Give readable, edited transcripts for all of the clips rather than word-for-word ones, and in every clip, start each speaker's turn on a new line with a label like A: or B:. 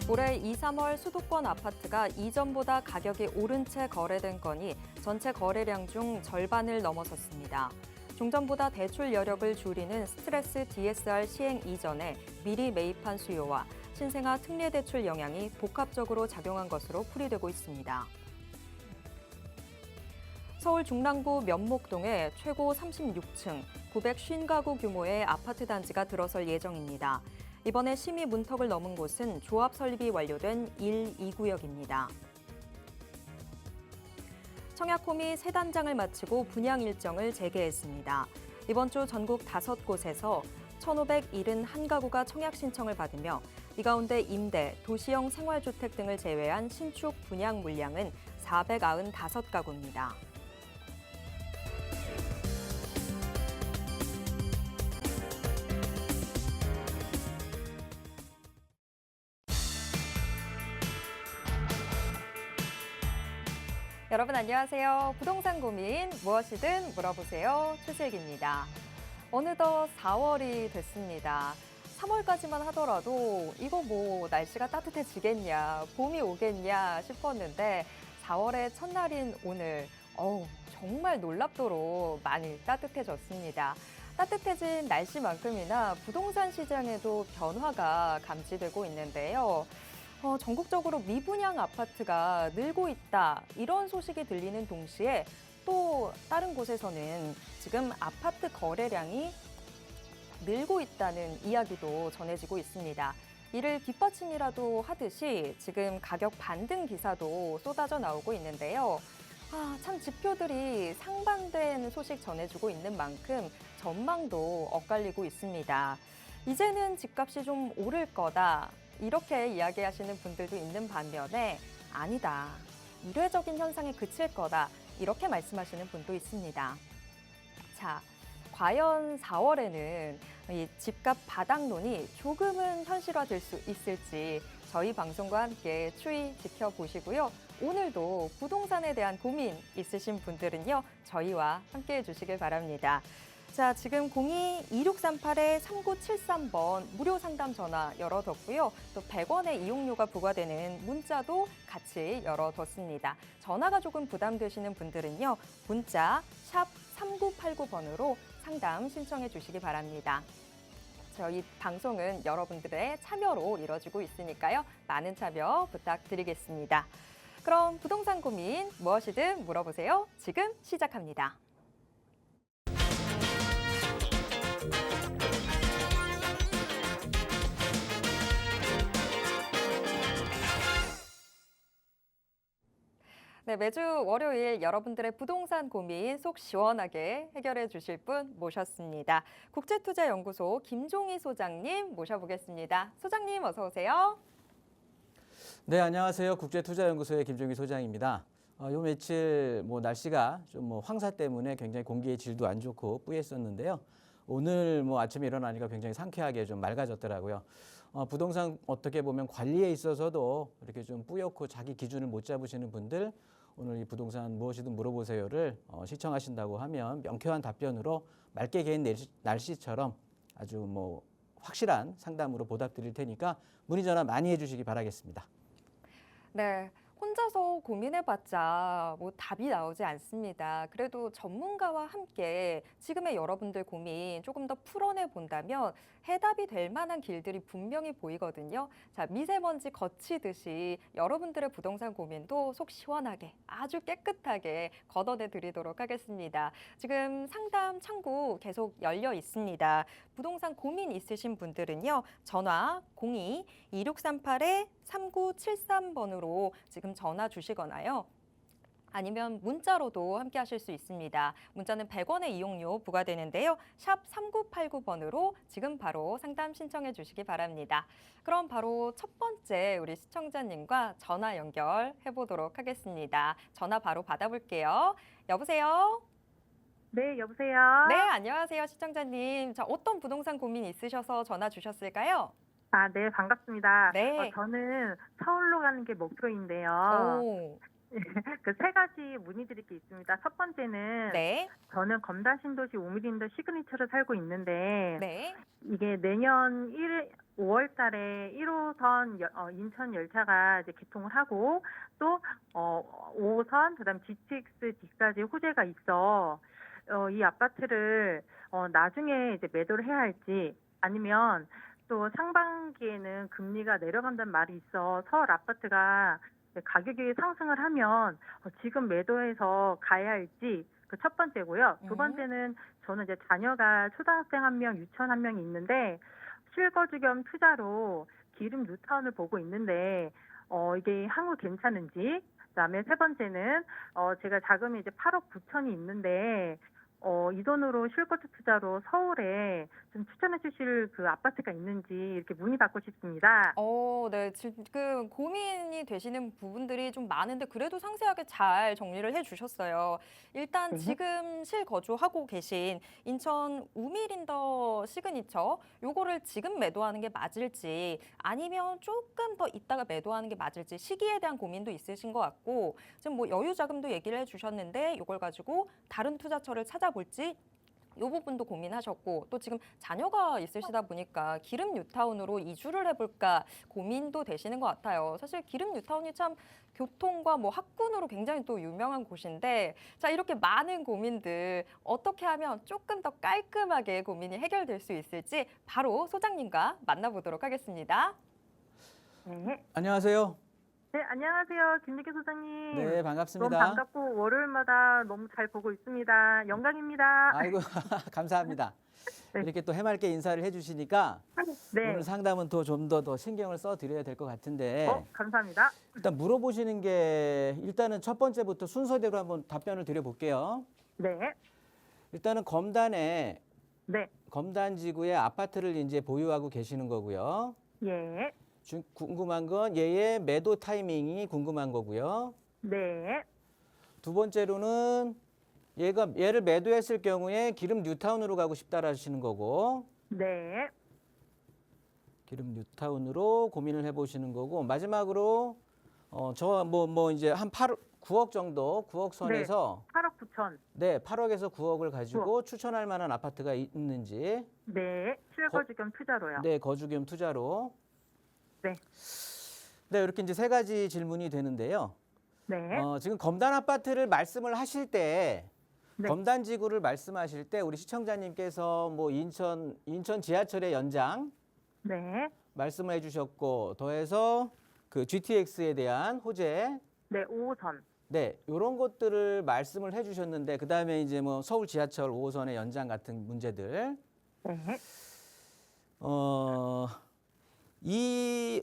A: 올해 2, 3월 수도권 아파트가 이전보다 가격이 오른 채 거래된 건이 전체 거래량 중 절반을 넘어섰습니다. 종전보다 대출 여력을 줄이는 스트레스 DSR 시행 이전에 미리 매입한 수요와 신생아 특례대출 영향이 복합적으로 작용한 것으로 풀이되고 있습니다. 서울 중랑구 면목동에 최고 36층, 950가구 규모의 아파트 단지가 들어설 예정입니다. 이번에 심의 문턱을 넘은 곳은 조합 설립이 완료된 1, 2구역입니다. 청약홈이 새 단장을 마치고 분양 일정을 재개했습니다. 이번 주 전국 5곳에서 1,571가구가 청약 신청을 받으며 이 가운데 임대, 도시형 생활주택 등을 제외한 신축 분양 물량은 495가구입니다. 여러분 안녕하세요. 부동산 고민 무엇이든 물어보세요. 최슬기입니다. 어느덧 4월이 됐습니다. 3월까지만 하더라도 이거 뭐 날씨가 따뜻해지겠냐, 봄이 오겠냐 싶었는데 4월의 첫날인 오늘 정말 놀랍도록 많이 따뜻해졌습니다. 따뜻해진 날씨만큼이나 부동산 시장에도 변화가 감지되고 있는데요. 전국적으로 미분양 아파트가 늘고 있다, 이런 소식이 들리는 동시에 또 다른 곳에서는 지금 아파트 거래량이 늘고 있다는 이야기도 전해지고 있습니다. 이를 뒷받침이라도 하듯이 지금 가격 반등 기사도 쏟아져 나오고 있는데요. 참 지표들이 상반된 소식 전해주고 있는 만큼 전망도 엇갈리고 있습니다. 이제는 집값이 좀 오를 거다, 이렇게 이야기하시는 분들도 있는 반면에 아니다, 일회적인 현상에 그칠 거다, 이렇게 말씀하시는 분도 있습니다. 자, 과연 4월에는 이 집값 바닥론이 조금은 현실화될 수 있을지 저희 방송과 함께 추이 지켜보시고요. 오늘도 부동산에 대한 고민 있으신 분들은요, 저희와 함께해 주시길 바랍니다. 자, 지금 02-2638-3973번 무료 상담 전화 열어뒀고요. 또 100원의 이용료가 부과되는 문자도 같이 열어뒀습니다. 전화가 조금 부담되시는 분들은요, 문자 샵 3989번으로 상담 신청해 주시기 바랍니다. 저희 방송은 여러분들의 참여로 이루어지고 있으니까요. 많은 참여 부탁드리겠습니다. 그럼 부동산 고민 무엇이든 물어보세요. 지금 시작합니다. 네, 매주 월요일 여러분들의 부동산 고민 속 시원하게 해결해 주실 분 모셨습니다. 국제투자연구소 김종희 소장님 모셔보겠습니다. 소장님 어서 오세요.
B: 네, 안녕하세요. 국제투자연구소의 김종희 소장입니다. 요 며칠 날씨가 좀 황사 때문에 굉장히 공기의 질도 안 좋고 뿌였었는데요. 오늘 아침에 일어나니까 굉장히 상쾌하게 좀 맑아졌더라고요. 부동산 어떻게 보면 관리에 있어서도 이렇게 좀 뿌옇고 자기 기준을 못 잡으시는 분들, 오늘 이 부동산 무엇이든 물어보세요를 시청하신다고 하면 명쾌한 답변으로 맑게 개인 날씨처럼 아주 확실한 상담으로 보답드릴 테니까 문의 전화 많이 해주시기 바라겠습니다.
A: 네, 혼자서 고민해봤자 답이 나오지 않습니다. 그래도 전문가와 함께 지금의 여러분들 고민 조금 더 풀어내 본다면 해답이 될 만한 길들이 분명히 보이거든요. 자, 미세먼지 거치듯이 여러분들의 부동산 고민도 속 시원하게 아주 깨끗하게 걷어내 드리도록 하겠습니다. 지금 상담 창구 계속 열려 있습니다. 부동산 고민 있으신 분들은요, 전화 02-2638-3973번으로 지금 전화 주시거나요. 아니면 문자로도 함께 하실 수 있습니다. 문자는 100원의 이용료 부과되는데요. 샵 3989번으로 지금 바로 상담 신청해 주시기 바랍니다. 그럼 바로 첫 번째 우리 시청자님과 전화 연결해 보도록 하겠습니다. 전화 바로 받아볼게요. 여보세요?
C: 네, 여보세요?
A: 네, 안녕하세요, 시청자님. 자, 어떤 부동산 고민 있으셔서 전화 주셨을까요?
C: 네, 반갑습니다.
A: 네.
C: 저는 서울로 가는 게 목표인데요.
A: 오,
C: 그 세 가지 문의드릴 게 있습니다. 첫 번째는
A: 네,
C: 저는 검단 신도시 우미린더 시그니처를 살고 있는데
A: 네.
C: 이게 내년 5월 달에 1호선 인천 열차가 이제 개통을 하고 또 5호선 그다음 GTX D까지 호재가 있어. 이 아파트를 나중에 이제 매도를 해야 할지 아니면 또 상반기에는 금리가 내려간다는 말이 있어 서울 아파트가 가격이 상승을 하면 지금 매도해서 가야 할지 그 첫 번째고요. 두 번째는 저는 이제 자녀가 초등학생 한 명, 유치원 한 명이 있는데 실거주 겸 투자로 기름 뉴타운을 보고 있는데 이게 향후 괜찮은지. 그다음에 세 번째는 제가 자금이 이제 8억 9천이 있는데 이 돈으로 실거주 투자로 서울에 좀 추천해 주실 그 아파트가 있는지 이렇게 문의받고 싶습니다.
A: 네. 지금 고민이 되시는 부분들이 좀 많은데 그래도 상세하게 잘 정리를 해 주셨어요. 일단
C: 네.
A: 지금 실거주하고 계신 인천 우미린더 시그니처 요거를 지금 매도하는 게 맞을지 아니면 조금 더 있다가 매도하는 게 맞을지 시기에 대한 고민도 있으신 것 같고 지금 뭐 여유 자금도 얘기를 해 주셨는데 요걸 가지고 다른 투자처를 찾아볼지 이 부분도 고민하셨고 또 지금 자녀가 있으시다 보니까 기름 뉴타운으로 이주를 해볼까 고민도 되시는 것 같아요. 사실 기름 뉴타운이 참 교통과 뭐 학군으로 굉장히 또 유명한 곳인데 자 이렇게 많은 고민들 어떻게 하면 조금 더 깔끔하게 고민이 해결될 수 있을지 바로 소장님과 만나보도록 하겠습니다.
C: 네.
B: 안녕하세요.
C: 네, 안녕하세요. 김미기 소장님.
B: 네,
C: 너무
B: 반갑습니다.
C: 반갑고 월요일마다 너무 잘 보고 있습니다. 영광입니다.
B: 아이고, 감사합니다.
C: 네.
B: 이렇게 또 해맑게 인사를 해주시니까
C: 네.
B: 오늘 상담은 또 좀 더 신경을 써 드려야 될 것 같은데
C: 감사합니다.
B: 일단 물어보시는 게 일단은 첫 번째부터 순서대로 한번 답변을 드려볼게요.
C: 네.
B: 일단은
C: 네.
B: 검단 지구에 아파트를 이제 보유하고 계시는 거고요.
C: 예.
B: 궁금한 건 얘의 매도 타이밍이 궁금한 거고요.
C: 네.
B: 두 번째로는 얘를 매도했을 경우에 기름 뉴타운으로 가고 싶다라시는 거고
C: 네.
B: 기름 뉴타운으로 고민을 해보시는 거고 마지막으로 이제 한 9억 정도 9억 선에서
C: 8억 9천.
B: 네 8억에서 9억을 가지고
C: 9억.
B: 추천할 만한 아파트가 있는지
C: 네. 실거주 겸 투자로요.
B: 네 거주 겸 투자로
C: 네.
B: 네 이렇게 이제 세 가지 질문이 되는데요.
C: 네.
B: 지금 검단 아파트를 말씀을 하실 때
C: 네.
B: 검단 지구를 말씀하실 때 우리 시청자님께서 뭐 인천 지하철의 연장
C: 네.
B: 말씀을 해주셨고 더해서 그 GTX에 대한 호재
C: 네. 5호선.
B: 네 이런 것들을 말씀을 해주셨는데 그 다음에 이제 뭐 서울 지하철 5호선의 연장 같은 문제들
C: 네.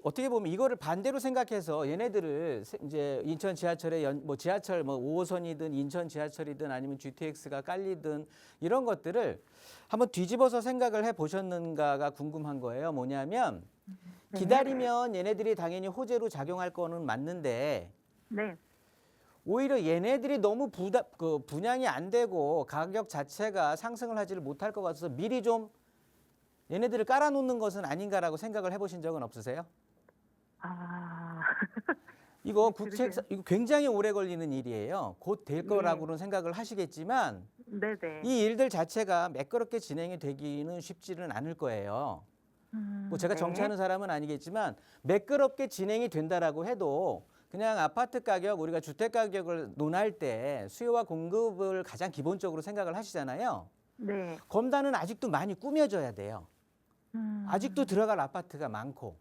B: 어떻게 보면 이거를 반대로 생각해서 얘네들을 이제 인천 지하철의 지하철 5호선이든 인천 지하철이든 아니면 GTX가 깔리든 이런 것들을 한번 뒤집어서 생각을 해 보셨는가가 궁금한 거예요. 뭐냐면
C: 네.
B: 기다리면 얘네들이 당연히 호재로 작용할 거는 맞는데
C: 네.
B: 오히려 얘네들이 너무 분양이 안 되고 가격 자체가 상승을 하지를 못할 것 같아서 미리 좀 얘네들을 깔아놓는 것은 아닌가라고 생각을 해보신 적은 없으세요? 이거 이거 굉장히 오래 걸리는 일이에요. 곧 될 거라고는 생각을 하시겠지만
C: 네네.
B: 이 일들 자체가 매끄럽게 진행이 되기는 쉽지는 않을 거예요. 뭐 제가
C: 네.
B: 정치하는 사람은 아니겠지만 매끄럽게 진행이 된다라고 해도 그냥 아파트 가격, 우리가 주택 가격을 논할 때 수요와 공급을 가장 기본적으로 생각을 하시잖아요.
C: 네.
B: 검단은 아직도 많이 꾸며져야 돼요. 아직도 들어갈 아파트가 많고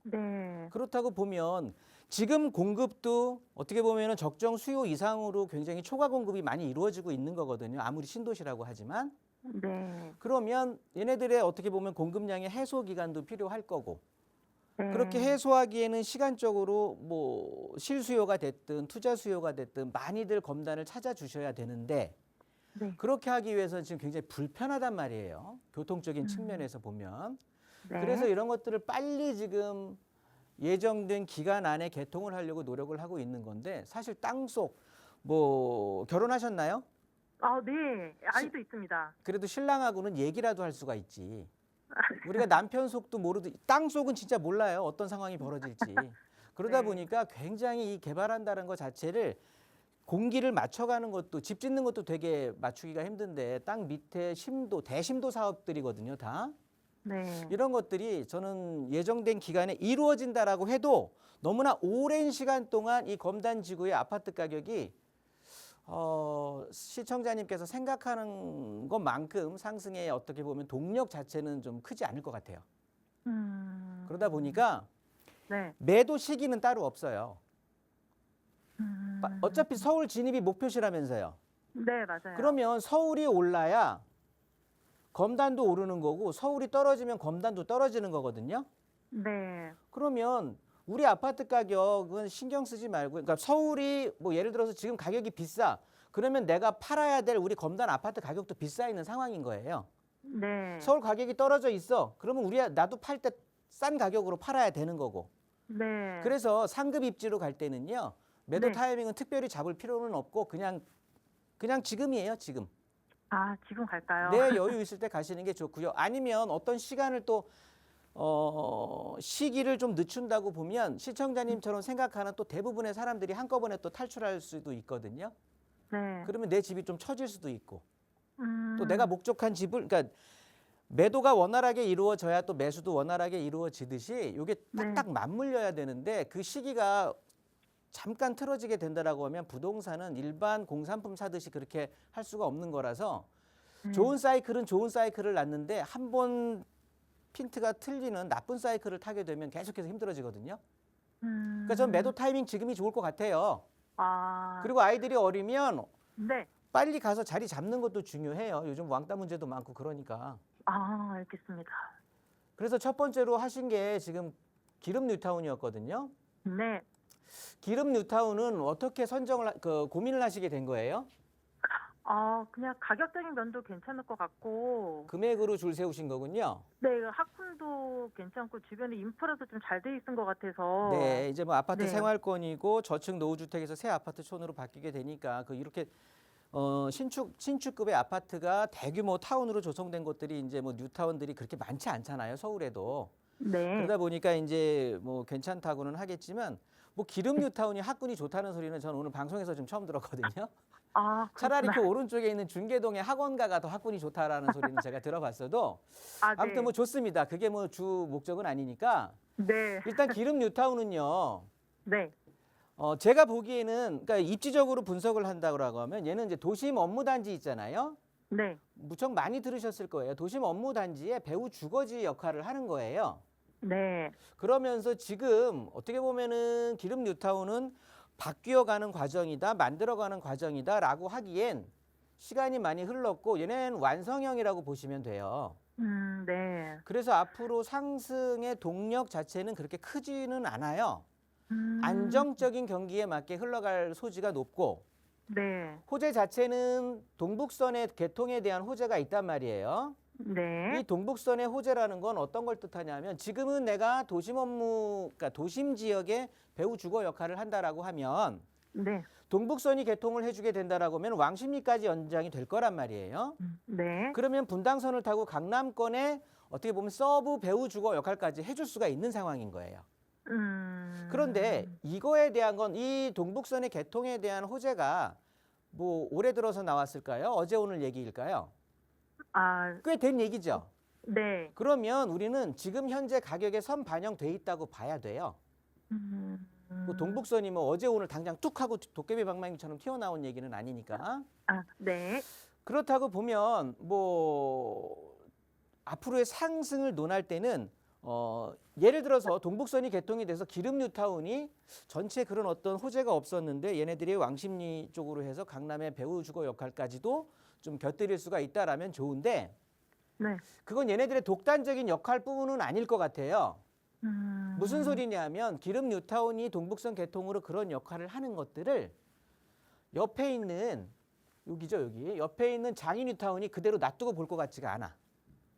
C: 네.
B: 그렇다고 보면 지금 공급도 어떻게 보면 적정 수요 이상으로 굉장히 초과 공급이 많이 이루어지고 있는 거거든요. 아무리 신도시라고 하지만
C: 네.
B: 그러면 얘네들의 어떻게 보면 공급량의 해소 기간도 필요할 거고
C: 네.
B: 그렇게 해소하기에는 시간적으로 뭐 실수요가 됐든 투자 수요가 됐든 많이들 검단을 찾아주셔야 되는데
C: 네.
B: 그렇게 하기 위해서는 지금 굉장히 불편하단 말이에요. 교통적인 측면에서 보면.
C: 네.
B: 그래서 이런 것들을 빨리 지금 예정된 기간 안에 개통을 하려고 노력을 하고 있는 건데 사실 땅속 뭐 결혼하셨나요?
C: 네. 아이도 있습니다.
B: 그래도 신랑하고는 얘기라도 할 수가 있지. 우리가 남편 속도 땅속은 진짜 몰라요. 어떤 상황이 벌어질지. 그러다
C: 네.
B: 보니까 굉장히 이 개발한다는 것 자체를 공기를 맞춰가는 것도 집 짓는 것도 되게 맞추기가 힘든데 땅 밑에 대심도 사업들이거든요, 다.
C: 네.
B: 이런 것들이 저는 예정된 기간에 이루어진다라고 해도 너무나 오랜 시간 동안 이 검단 지구의 아파트 가격이 시청자님께서 생각하는 것만큼 상승의 어떻게 보면 동력 자체는 좀 크지 않을 것 같아요. 그러다 보니까
C: 네.
B: 매도 시기는 따로 없어요.
C: 음.
B: 어차피 서울 진입이 목표시라면서요.
C: 네, 맞아요.
B: 그러면 서울이 올라야 검단도 오르는 거고 서울이 떨어지면 검단도 떨어지는 거거든요.
C: 네.
B: 그러면 우리 아파트 가격은 신경 쓰지 말고, 그러니까 서울이 뭐 예를 들어서 지금 가격이 비싸. 그러면 내가 팔아야 될 우리 검단 아파트 가격도 비싸 있는 상황인 거예요.
C: 네.
B: 서울 가격이 떨어져 있어. 그러면 나도 팔 때 싼 가격으로 팔아야 되는 거고.
C: 네.
B: 그래서 상급 입지로 갈 때는요. 매도
C: 네.
B: 타이밍은 특별히 잡을 필요는 없고 그냥 지금이에요, 지금.
C: 아, 지금 갈까요?
B: 내 여유 있을 때 가시는 게 좋고요. 아니면 어떤 시간을 또 시기를 좀 늦춘다고 보면 시청자님처럼 생각하는 또 대부분의 사람들이 한꺼번에 또 탈출할 수도 있거든요.
C: 네.
B: 그러면 내 집이 좀 처질 수도 있고
C: 음.
B: 또 내가 목적한 집을, 그러니까 매도가 원활하게 이루어져야 또 매수도 원활하게 이루어지듯이 이게 딱딱 맞물려야 되는데 그 시기가 잠깐 틀어지게 된다라고 하면 부동산은 일반 공산품 사듯이 그렇게 할 수가 없는 거라서 좋은 사이클은 좋은 사이클을 낳는데 한 번 핀트가 틀리는 나쁜 사이클을 타게 되면 계속해서 힘들어지거든요. 그러니까 저는 매도 타이밍 지금이 좋을 것 같아요.
C: 아.
B: 그리고 아이들이 어리면
C: 네.
B: 빨리 가서 자리 잡는 것도 중요해요. 요즘 왕따 문제도 많고 그러니까.
C: 아, 알겠습니다.
B: 그래서 첫 번째로 하신 게 지금 기름 뉴타운이었거든요.
C: 네.
B: 기름 뉴타운은 어떻게 고민을 하시게 된 거예요?
C: 그냥 가격적인 면도 괜찮을 것 같고,
B: 금액으로 줄 세우신 거군요.
C: 네, 그 학군도 괜찮고 주변에 인프라도 좀 잘 돼 있는 것 같아서.
B: 네, 이제 뭐 아파트
C: 네.
B: 생활권이고 저층 노후주택에서 새 아파트촌으로 바뀌게 되니까 이렇게 신축급의 아파트가 대규모 타운으로 조성된 곳들이 이제 뭐 뉴타운들이 그렇게 많지 않잖아요, 서울에도.
C: 네.
B: 그러다 보니까 이제 뭐 괜찮다고는 하겠지만 뭐 기름 뉴타운이 학군이 좋다는 소리는 저는 오늘 방송에서 좀 처음 들었거든요.
C: 아,
B: 차라리
C: 그렇구나.
B: 그 오른쪽에 있는 중계동의 학원가가 더 학군이 좋다라는 소리는 제가 들어봤어도
C: 아, 네.
B: 아무튼 뭐 좋습니다. 그게 뭐 주 목적은 아니니까
C: 네.
B: 일단 기름 뉴타운은요.
C: 네.
B: 제가 보기에는 그러니까 입지적으로 분석을 한다고 하면 얘는 이제 도심 업무단지 있잖아요.
C: 네.
B: 무척 많이 들으셨을 거예요. 도심 업무단지의 배후 주거지 역할을 하는 거예요.
C: 네.
B: 그러면서 지금 어떻게 보면은 기름 뉴타운은 바뀌어가는 과정이다, 만들어가는 과정이다라고 하기엔 시간이 많이 흘렀고 얘는 완성형이라고 보시면 돼요.
C: 네.
B: 그래서 앞으로 상승의 동력 자체는 그렇게 크지는 않아요.
C: 음.
B: 안정적인 경기에 맞게 흘러갈 소지가 높고
C: 네.
B: 호재 자체는 동북선의 개통에 대한 호재가 있단 말이에요.
C: 네.
B: 이 동북선의 호재라는 건 어떤 걸 뜻하냐면 지금은 내가 그러니까 도심 지역의 배후 주거 역할을 한다라고 하면
C: 네.
B: 동북선이 개통을 해주게 된다라고 하면 왕십리까지 연장이 될 거란 말이에요.
C: 네.
B: 그러면 분당선을 타고 강남권에 어떻게 보면 서브 배후 주거 역할까지 해줄 수가 있는 상황인 거예요. 그런데 이거에 대한 건 이 동북선의 개통에 대한 호재가 뭐 올해 들어서 나왔을까요? 어제 오늘 얘기일까요?
C: 아,
B: 꽤 된 얘기죠.
C: 네.
B: 그러면 우리는 지금 현재 가격에 선 반영돼 있다고 봐야 돼요. 뭐 동북선이 뭐 어제 오늘 당장 뚝 하고 도깨비 방망이처럼 튀어나온 얘기는 아니니까.
C: 아, 네.
B: 그렇다고 보면 뭐 앞으로의 상승을 논할 때는 예를 들어서 동북선이 개통이 돼서 기름 뉴타운이 전체 그런 어떤 호재가 없었는데 얘네들이 왕십리 쪽으로 해서 강남의 배후 주거 역할까지도 좀 곁들일 수가 있다라면 좋은데
C: 네.
B: 그건 얘네들의 독단적인 역할뿐은 아닐 것 같아요. 무슨 소리냐면 기름 뉴타운이 동북선 개통으로 그런 역할을 하는 것들을 옆에 있는 여기죠, 여기 옆에 있는 장인 뉴타운이 그대로 놔두고 볼 것 같지가 않아.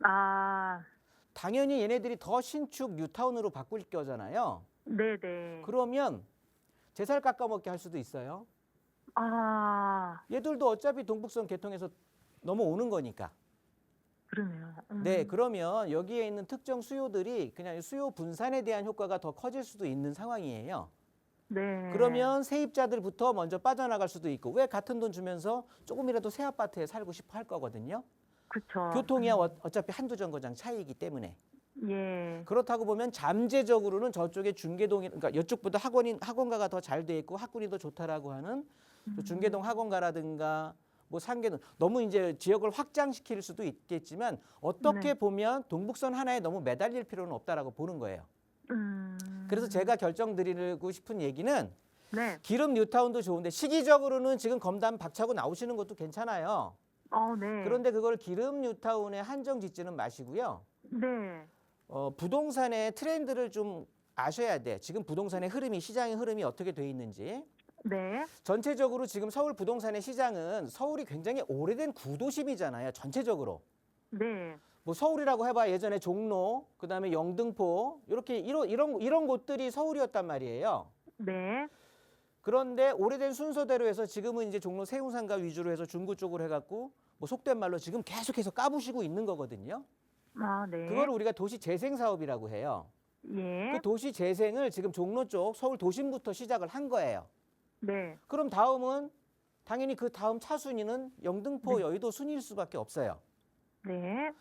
C: 아,
B: 당연히 얘네들이 더 신축 뉴타운으로 바꿀 거잖아요.
C: 네네.
B: 그러면 제 살 깎아먹게 할 수도 있어요.
C: 아,
B: 얘들도 어차피 동북선 개통해서 넘어오는 거니까.
C: 그러네요.
B: 네, 그러면 여기에 있는 특정 수요들이 그냥 수요 분산에 대한 효과가 더 커질 수도 있는 상황이에요.
C: 네.
B: 그러면 세입자들부터 먼저 빠져나갈 수도 있고 왜 같은 돈 주면서 조금이라도 새 아파트에 살고 싶어 할 거거든요.
C: 그쵸.
B: 교통이야 어차피 한두 정거장 차이이기 때문에.
C: 예.
B: 그렇다고 보면 잠재적으로는 저쪽에 중계동이 그러니까 이쪽보다 학원가가 더 잘 돼 있고 학군이 더 좋다라고 하는 또 중계동 학원가라든가 뭐 상계동 너무 이제 지역을 확장시킬 수도 있겠지만 어떻게
C: 네.
B: 보면 동북선 하나에 너무 매달릴 필요는 없다라고 보는 거예요. 그래서 제가 결정드리고 싶은 얘기는
C: 네.
B: 기름 뉴타운도 좋은데 시기적으로는 지금 검담 박차고 나오시는 것도 괜찮아요.
C: 네.
B: 그런데 그걸 기름 뉴타운에 한정 짓지는 마시고요.
C: 네.
B: 부동산의 트렌드를 좀 아셔야 돼. 지금 부동산의 흐름이 시장의 흐름이 어떻게 돼 있는지.
C: 네.
B: 전체적으로 지금 서울 부동산의 시장은 서울이 굉장히 오래된 구도심이잖아요. 전체적으로.
C: 네.
B: 뭐 서울이라고 해봐 예전에 종로, 그다음에 영등포 이렇게 이런 곳들이 서울이었단 말이에요.
C: 네.
B: 그런데 오래된 순서대로 해서 지금은 이제 종로 세운상가 위주로 해서 중구 쪽으로 해갖고 뭐 속된 말로 지금 계속해서 까부시고 있는 거거든요.
C: 네.
B: 그걸 우리가 도시 재생 사업이라고 해요.
C: 예.
B: 그 도시 재생을 지금 종로 쪽 서울 도심부터 시작을 한 거예요.
C: 네.
B: 그럼 다음은 당연히 그 다음 차순위는 영등포,
C: 네.
B: 여의도 순위일 수밖에 없어요.
C: 네.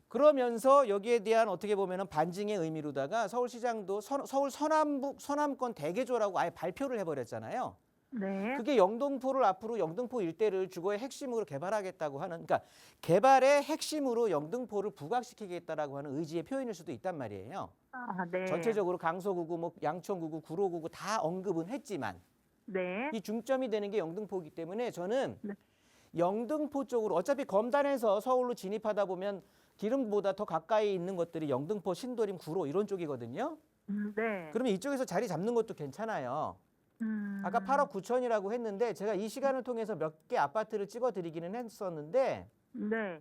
B: 그러면서 여기에 대한 어떻게 보면은 반증의 의미로다가 서울시장도 서울 서남권 대개조라고 아예 발표를 해버렸잖아요.
C: 네.
B: 그게 영등포를 앞으로 영등포 일대를 주거의 핵심으로 개발하겠다고 하는, 그러니까 개발의 핵심으로 영등포를 부각시키겠다라고 하는 의지의 표현일 수도 있단 말이에요.
C: 네.
B: 전체적으로 강서구구, 뭐 양천구구, 구로구구 다 언급은 했지만
C: 네.
B: 이 중점이 되는 게 영등포이기 때문에 저는
C: 네.
B: 영등포 쪽으로 어차피 검단에서 서울로 진입하다 보면 기름보다 더 가까이 있는 것들이 영등포, 신도림, 구로 이런 쪽이거든요.
C: 네.
B: 그러면 이쪽에서 자리 잡는 것도 괜찮아요. 아까 8억 9천이라고 했는데 제가 이 시간을 통해서 몇 개 아파트를 찍어드리기는 했었는데
C: 네.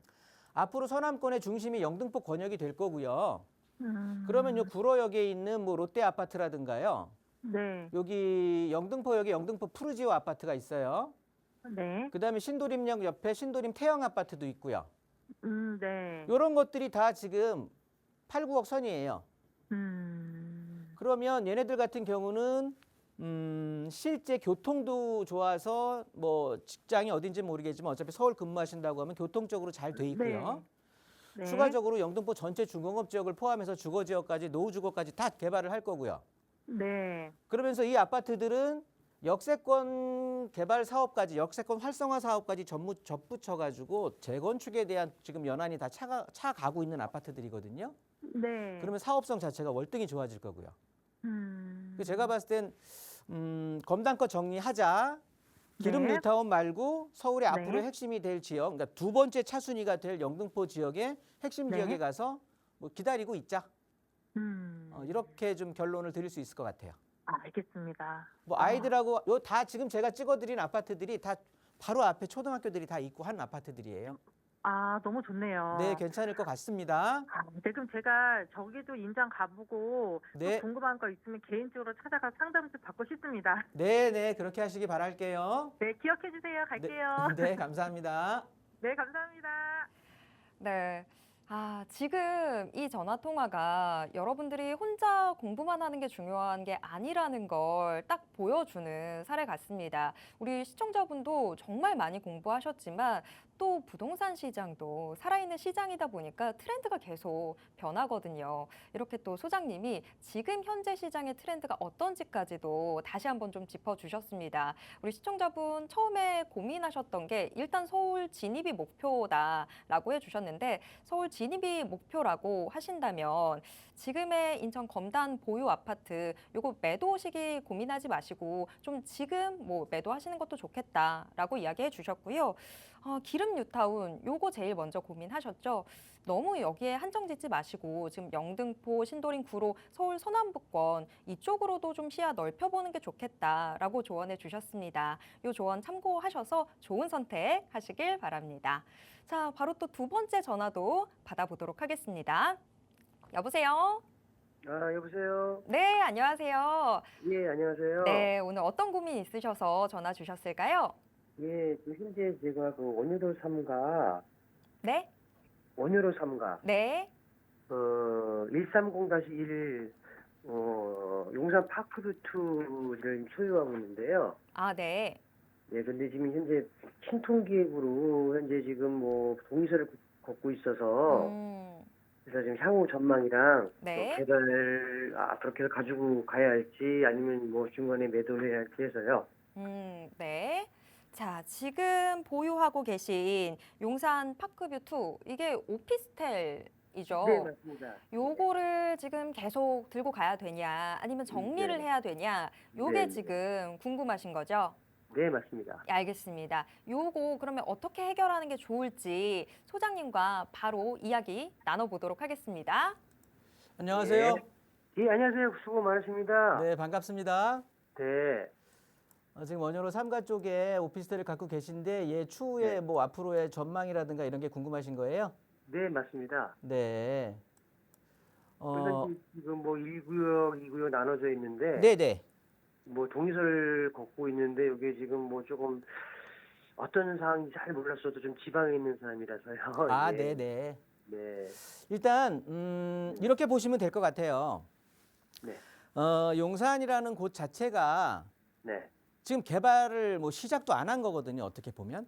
B: 앞으로 서남권의 중심이 영등포 권역이 될 거고요.
C: 음.
B: 그러면 요 구로역에 있는 뭐 롯데 아파트라든가요.
C: 네.
B: 여기 영등포역에 영등포 푸르지오 아파트가 있어요.
C: 네.
B: 그다음에 신도림역 옆에 신도림 태영 아파트도 있고요.
C: 네.
B: 이런 것들이 다 지금 8, 9억 선이에요. 그러면 얘네들 같은 경우는 실제 교통도 좋아서 뭐 직장이 어딘지 모르겠지만 어차피 서울 근무하신다고 하면 교통적으로 잘 돼 있고요.
C: 네.
B: 추가적으로 영등포 전체 중공업 지역을 포함해서 주거 지역까지 노후 주거까지 다 개발을 할 거고요.
C: 네.
B: 그러면서 이 아파트들은 역세권 개발 사업까지, 역세권 활성화 사업까지 접붙여 가지고 재건축에 대한 지금 연한이 다 차가고 있는 아파트들이거든요.
C: 네.
B: 그러면 사업성 자체가 월등히 좋아질 거고요. 그래서 제가 봤을 땐 검단껏 정리하자. 기름
C: 네.
B: 뉴타운 말고 서울의
C: 네.
B: 앞으로 핵심이 될 지역, 그러니까 두 번째 차순위가 될 영등포 지역의 핵심
C: 네.
B: 지역에 가서 뭐 기다리고 있자.
C: 음.
B: 이렇게 좀 결론을 드릴 수 있을 것 같아요.
C: 알겠습니다.
B: 뭐 아이들하고 요 다 지금 제가 찍어드린 아파트들이 다 바로 앞에 초등학교들이 다 있고 한 아파트들이에요.
C: 너무 좋네요.
B: 네, 괜찮을 것 같습니다.
C: 네, 그럼 제가 저기도 인장 가보고
B: 네.
C: 또 궁금한 거 있으면 개인적으로 찾아가 상담 좀 받고 싶습니다.
B: 네, 네, 그렇게 하시기 바랄게요.
C: 네, 기억해 주세요. 갈게요.
B: 네, 감사합니다.
C: 네, 감사합니다.
A: 네. 지금 이 전화 통화가 여러분들이 혼자 공부만 하는 게 중요한 게 아니라는 걸 딱 보여주는 사례 같습니다. 우리 시청자분도 정말 많이 공부하셨지만 또 부동산 시장도 살아있는 시장이다 보니까 트렌드가 계속 변하거든요. 이렇게 또 소장님이 지금 현재 시장의 트렌드가 어떤지까지도 다시 한번 좀 짚어주셨습니다. 우리 시청자분 처음에 고민하셨던 게 일단 서울 진입이 목표다라고 해주셨는데 서울 진입이 목표라고 하신다면 지금의 인천 검단 보유 아파트 요거 매도 시기 고민하지 마시고 좀 지금 뭐 매도하시는 것도 좋겠다라고 이야기해 주셨고요. 기름 뉴타운 요거 제일 먼저 고민하셨죠. 너무 여기에 한정 짓지 마시고 지금 영등포, 신도림, 구로, 서울 서남부권 이쪽으로도 좀 시야 넓혀보는 게 좋겠다라고 조언해 주셨습니다. 요 조언 참고하셔서 좋은 선택 하시길 바랍니다. 자, 바로 또 두 번째 전화도 받아보도록 하겠습니다. 여보세요?
D: 여보세요?
A: 네, 안녕하세요.
D: 예, 안녕하세요.
A: 네, 오늘 어떤 고민 있으셔서 전화 주셨을까요?
D: 예, 현재 제가 그 원효로 3가,
A: 네,
D: 원효로 3가,
A: 네,
D: 130-1, 용산 파크뷰2를 소유하고 있는데요.
A: 네.
D: 예, 근데 지금 현재 신통기획으로 현재 지금 뭐 동의서를 걷고 있어서 그래서 지금 향후 전망이랑
A: 네.
D: 개발 앞으로 계속 가지고 가야 할지 아니면 뭐 중간에 매도를 해야 할지 해서요.
A: 네. 자, 지금 보유하고 계신 용산 파크뷰 2, 이게
D: 네,
A: 오피스텔이죠.
D: 맞습니다.
A: 요거를 지금 계속 들고 가야 되냐, 아니면 정리를
D: 네.
A: 해야 되냐, 요게
D: 네, 네.
A: 지금 궁금하신 거죠?
D: 네, 맞습니다.
A: 예, 알겠습니다. 요거 그러면 어떻게 해결하는 게 좋을지 소장님과 바로 이야기 나눠보도록 하겠습니다.
B: 안녕하세요.
D: 예, 안녕하세요. 수고 많으십니다.
B: 네, 반갑습니다.
D: 네.
B: 지금 원효로 3가 쪽에 오피스텔을 갖고 계신데 추후에
D: 네.
B: 뭐 앞으로의 전망이라든가 이런 게 궁금하신 거예요?
D: 네, 맞습니다.
B: 네.
D: 그래서 지금 뭐 1구역, 2구역 나눠져 있는데
B: 네네.
D: 뭐 동의서를 걷고 있는데 이게 지금 뭐 조금 어떤 상황인지 잘 몰랐어도 좀 지방에 있는 사람이라서요.
B: 아,
D: 예.
B: 네네.
D: 네.
B: 일단 이렇게 보시면 될 것 같아요.
D: 네.
B: 용산이라는 곳 자체가
D: 네.
B: 지금 개발을 뭐 시작도 안 한 거거든요. 어떻게 보면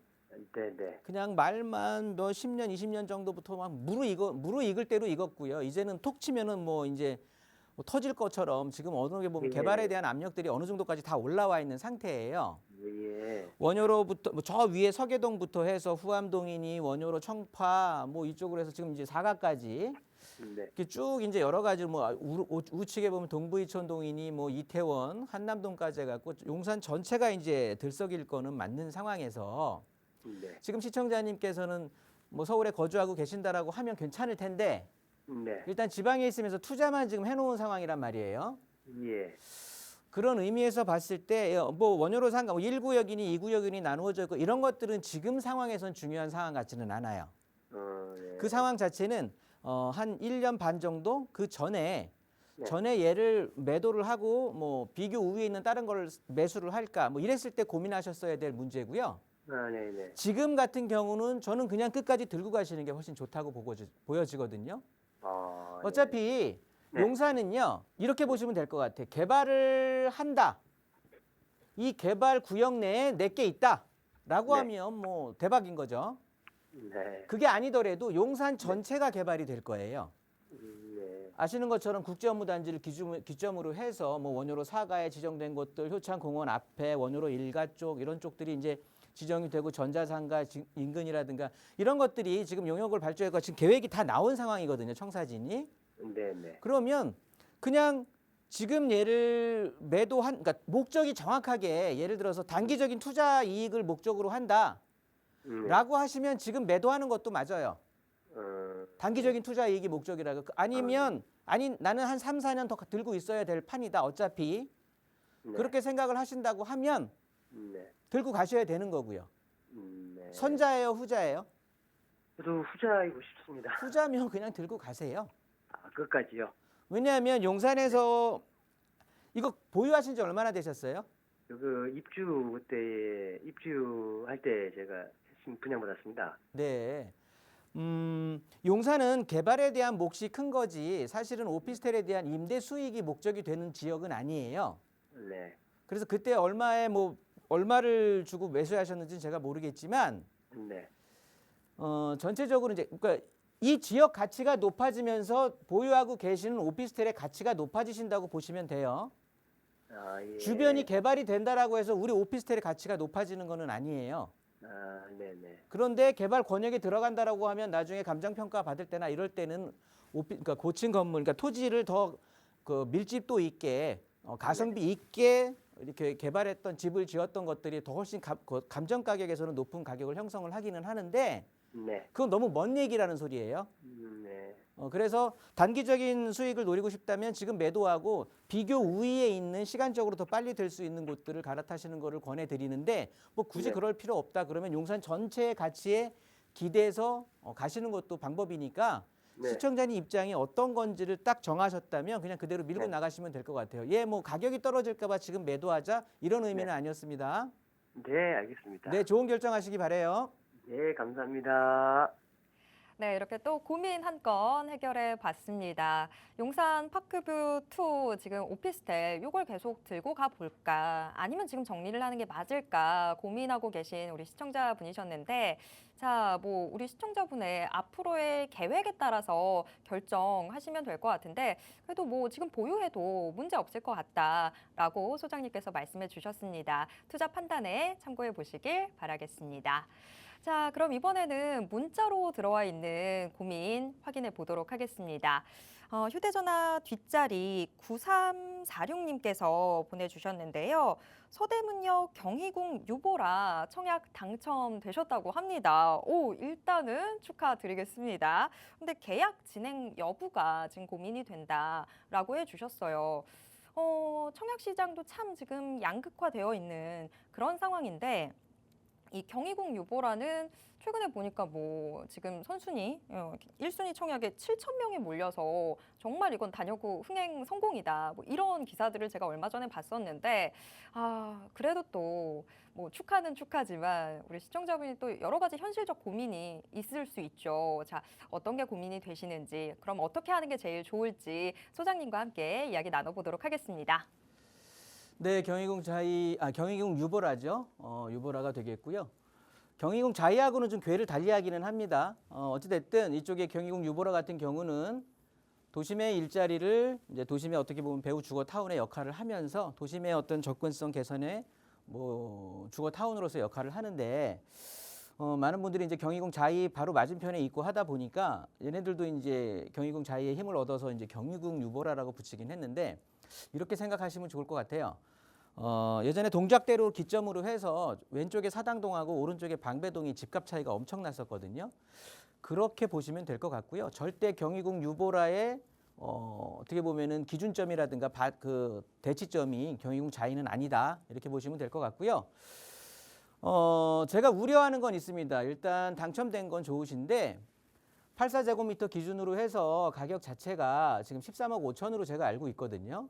D: 네, 네.
B: 그냥 말만 몇 10년, 20년 정도부터 막 무르익을 대로 익었고요. 이제는 톡 치면은 뭐 이제 뭐 터질 것처럼 지금 어느 게 보면
D: 예.
B: 개발에 대한 압력들이 어느 정도까지 다 올라와 있는 상태예요.
D: 예.
B: 원효로부터 뭐 저 위에 서계동부터 해서 후암동이니 원효로 청파 뭐 이쪽으로 해서 지금 이제 사가까지
D: 네.
B: 이렇게 쭉 이제 여러 가지 뭐 우측에 보면 동부이촌동이니 뭐 이태원, 한남동까지 해갖고 용산 전체가 이제 들썩일 거는 맞는 상황에서
D: 네.
B: 지금 시청자님께서는 뭐 서울에 거주하고 계신다라고 하면 괜찮을 텐데
D: 네.
B: 일단 지방에 있으면서 투자만 지금 해놓은 상황이란 말이에요.
D: 예.
B: 그런 의미에서 봤을 때 뭐 원효로 상가 뭐 1구역이니 2구역이니 나누어져 있고 이런 것들은 지금 상황에선 중요한 상황 같지는 않아요.
D: 네.
B: 그 상황 자체는 한 1년 반 정도 그 전에
D: 네.
B: 얘를 매도를 하고 뭐 비교 우위에 있는 다른 걸 매수를 할까 뭐 이랬을 때 고민하셨어야 될 문제고요.
D: 네, 네.
B: 지금 같은 경우는 저는 그냥 끝까지 들고 가시는 게 훨씬 좋다고 보여지거든요. 어차피
D: 네.
B: 용산은요 이렇게 보시면 될 것 같아요. 개발을 한다. 이 개발 구역 내에 내게 있다라고
D: 네.
B: 하면 뭐 대박인 거죠.
D: 네.
B: 그게 아니더라도 용산 전체가 개발이 될 거예요.
D: 네.
B: 아시는 것처럼 국제업무단지를 기점으로 해서 뭐 원효로 사가에 지정된 곳들, 효창공원 앞에 원효로 일가 쪽 이런 쪽들이 이제 지정이 되고 전자상가 인근이라든가 이런 것들이 지금 용역을 발주해서 지금 계획이 다 나온 상황이거든요. 청사진이.
D: 네, 네.
B: 그러면 그냥 지금 얘를 그러니까 목적이 정확하게 예를 들어서 단기적인 투자 이익을 목적으로 한다라고 하시면 지금 매도하는 것도 맞아요. 단기적인 투자 이익이 목적이라고. 아니면 나는 한 3, 4년 더 들고 있어야 될 판이다. 어차피
D: 네.
B: 그렇게 생각을 하신다고 하면
D: 네.
B: 들고 가셔야 되는 거고요.
D: 네.
B: 선자예요, 후자예요?
D: 저도 후자이고 싶습니다.
B: 후자면 그냥 들고 가세요.
D: 끝까지요.
B: 왜냐하면 용산에서 이거 보유하신 지 얼마나 되셨어요?
D: 그 입주할 때 제가 분양받았습니다.
B: 네. 용산은 개발에 대한 몫이 큰 거지 사실은 오피스텔에 대한 임대 수익이 목적이 되는 지역은 아니에요.
D: 네.
B: 그래서 그때 얼마를 주고 매수하셨는지는 제가 모르겠지만
D: 네.
B: 전체적으로 이제 그러니까 이 지역 가치가 높아지면서 보유하고 계시는 오피스텔의 가치가 높아지신다고 보시면 돼요.
D: 예.
B: 주변이 개발이 된다라고 해서 우리 오피스텔의 가치가 높아지는 거는 아니에요.
D: 네네.
B: 그런데 개발 권역에 들어간다라고 하면 나중에 감정 평가 받을 때나 이럴 때는 그러니까 고층 건물, 그러니까 토지를 더 그 밀집도 있게 가성비 있게 이렇게 개발했던 집을 지었던 것들이 더 훨씬 감정 가격에서는 높은 가격을 형성을 하기는 하는데
D: 네.
B: 그건 너무 먼 얘기라는 소리예요.
D: 네.
B: 그래서 단기적인 수익을 노리고 싶다면 지금 매도하고 비교 우위에 있는 시간적으로 더 빨리 될 수 있는 곳들을 갈아타시는 거를 권해드리는데 뭐 굳이
D: 네.
B: 그럴 필요 없다 그러면 용산 전체의 가치에 기대서 가시는 것도 방법이니까
D: 네.
B: 시청자님 입장이 어떤 건지를 딱 정하셨다면 그냥 그대로 밀고
D: 네.
B: 나가시면 될 것 같아요. 뭐 가격이 떨어질까 봐 지금 매도하자 이런 의미는 아니었습니다.
D: 네, 알겠습니다.
B: 네, 좋은 결정하시기 바래요.
D: 네, 감사합니다.
A: 네, 이렇게 또 고민 한 건 해결해 봤습니다. 용산 파크뷰 2 지금 오피스텔 요걸 계속 들고 가 볼까? 아니면 지금 정리를 하는 게 맞을까? 고민하고 계신 우리 시청자분이셨는데 자, 뭐 우리 시청자분의 앞으로의 계획에 따라서 결정하시면 될 것 같은데 그래도 뭐 지금 보유해도 문제 없을 것 같다라고 소장님께서 말씀해 주셨습니다. 투자 판단에 참고해 보시길 바라겠습니다. 자, 그럼 이번에는 문자로 들어와 있는 고민 확인해 보도록 하겠습니다. 휴대전화 뒷자리 9346님께서 보내주셨는데요. 서대문역 경희궁 유보라 청약 당첨되셨다고 합니다. 오, 일단은 축하드리겠습니다. 근데 계약 진행 여부가 지금 고민이 된다라고 해주셨어요. 청약 시장도 참 지금 양극화되어 있는 그런 상황인데 이 경희궁 유보라는 최근에 보니까 뭐 지금 선순위 1순위 청약에 7,000명이 몰려서 정말 이건 다녀구 흥행 성공이다. 뭐 이런 기사들을 제가 얼마 전에 봤었는데 그래도 또 뭐 축하는 축하지만 우리 시청자분이 또 여러 가지 현실적 고민이 있을 수 있죠. 자, 어떤 게 고민이 되시는지, 그럼 어떻게 하는 게 제일 좋을지 소장님과 함께 이야기 나눠보도록 하겠습니다.
B: 네, 경희궁 유보라죠. 유보라가 되겠고요. 경희궁 자이하고는 좀 궤를 달리하기는 합니다. 어찌됐든 이쪽에 경희궁 유보라 같은 경우는 도심의 일자리를 이제 도심의 어떻게 보면 배후 주거 타운의 역할을 하면서 도심의 어떤 접근성 개선에 뭐 주거 타운으로서 역할을 하는데 많은 분들이 이제 경희궁 자이 바로 맞은편에 있고 하다 보니까 얘네들도 이제 경희궁 자이의 힘을 얻어서 이제 경희궁 유보라라고 붙이긴 했는데 이렇게 생각하시면 좋을 것 같아요. 예전에 동작대로 기점으로 해서 왼쪽에 사당동하고 오른쪽에 방배동이 집값 차이가 엄청났었거든요. 그렇게 보시면 될 것 같고요. 절대 경희궁 유보라의 어떻게 보면은 기준점이라든가 그 대치점이 경희궁 자이는 아니다. 이렇게 보시면 될 것 같고요. 제가 우려하는 건 있습니다. 일단 당첨된 건 좋으신데 84제곱미터 기준으로 해서 가격 자체가 지금 13억 5천으로 제가 알고 있거든요.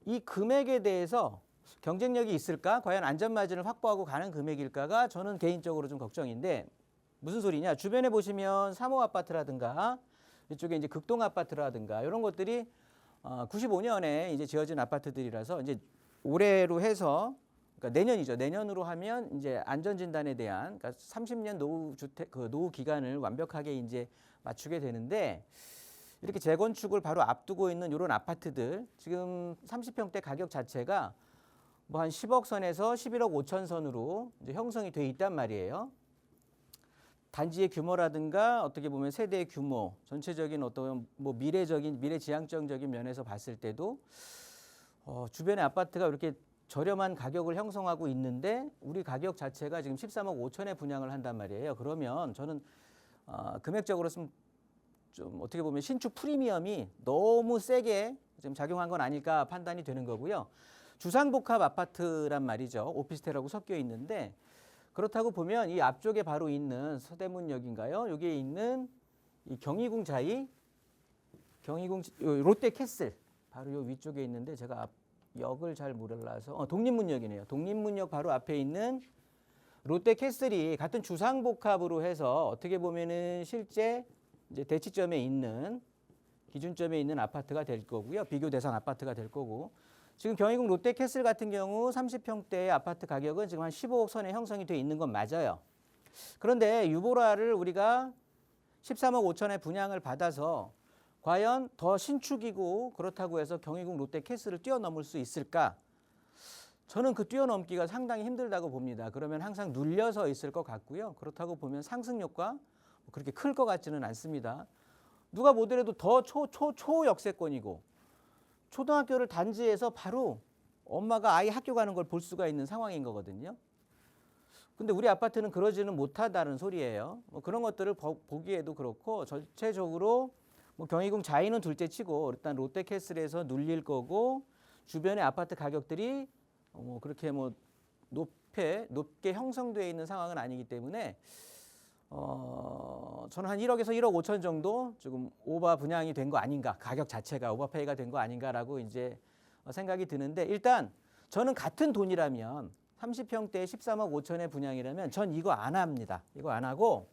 B: 이 금액에 대해서 경쟁력이 있을까? 과연 안전마진을 확보하고 가는 금액일까가 저는 개인적으로 좀 걱정인데 무슨 소리냐? 주변에 보시면 3호 아파트라든가 이쪽에 이제 극동 아파트라든가 이런 것들이 95년에 이제 지어진 아파트들이라서 이제 올해로 해서 그러니까 내년이죠. 내년으로 하면 이제 안전진단에 대한 그러니까 30년 노후 기간을 완벽하게 이제 맞추게 되는데 이렇게 재건축을 바로 앞두고 있는 이런 아파트들 지금 30평대 가격 자체가 뭐 한 10억 선에서 11억 5천 선으로 이제 형성이 돼 있단 말이에요. 단지의 규모라든가 어떻게 보면 세대의 규모, 전체적인 어떤 뭐 미래지향적인 면에서 봤을 때도 주변의 아파트가 이렇게 저렴한 가격을 형성하고 있는데 우리 가격 자체가 지금 13억 5천에 분양을 한단 말이에요. 그러면 저는 금액적으로 좀 어떻게 보면 신축 프리미엄이 너무 세게 지금 작용한 건 아닐까 판단이 되는 거고요. 주상복합 아파트란 말이죠. 오피스텔하고 섞여 있는데 그렇다고 보면 이 앞쪽에 바로 있는 서대문역인가요? 여기에 있는 이 경희궁 자이, 롯데캐슬 바로 요 위쪽에 있는데 제가 역을 잘 몰라서 독립문역이네요. 독립문역 바로 앞에 있는 롯데캐슬이 같은 주상복합으로 해서 어떻게 보면은 실제 이제 대치점에 있는 기준점에 있는 아파트가 될 거고요. 비교 대상 아파트가 될 거고. 지금 경희궁 롯데캐슬 같은 경우 30평대의 아파트 가격은 지금 한 15억 선에 형성이 돼 있는 건 맞아요. 그런데 유보라를 우리가 13억 5천에 분양을 받아서 과연 더 신축이고 그렇다고 해서 경희궁 롯데캐슬을 뛰어넘을 수 있을까? 저는 그 뛰어넘기가 상당히 힘들다고 봅니다. 그러면 항상 눌려서 있을 것 같고요. 그렇다고 보면 상승효과 그렇게 클 것 같지는 않습니다. 누가 보더라도 더 초역세권이고 초등학교를 단지에서 바로 엄마가 아이 학교 가는 걸 볼 수가 있는 상황인 거거든요. 근데 우리 아파트는 그러지는 못하다는 소리예요. 뭐 그런 것들을 보기에도 그렇고 전체적으로 뭐 경희궁 자이는 둘째치고 일단 롯데캐슬에서 눌릴 거고 주변의 아파트 가격들이 뭐 그렇게 뭐 높게 형성되어 있는 상황은 아니기 때문에 저는 한 1억에서 1억 5천 정도 조금 오버 분양이 된 거 아닌가, 가격 자체가 오버페이가 된 거 아닌가라고 이제 생각이 드는데 일단 저는 같은 돈이라면 30평대에 13억 5천의 분양이라면 전 이거 안 합니다. 이거 안 하고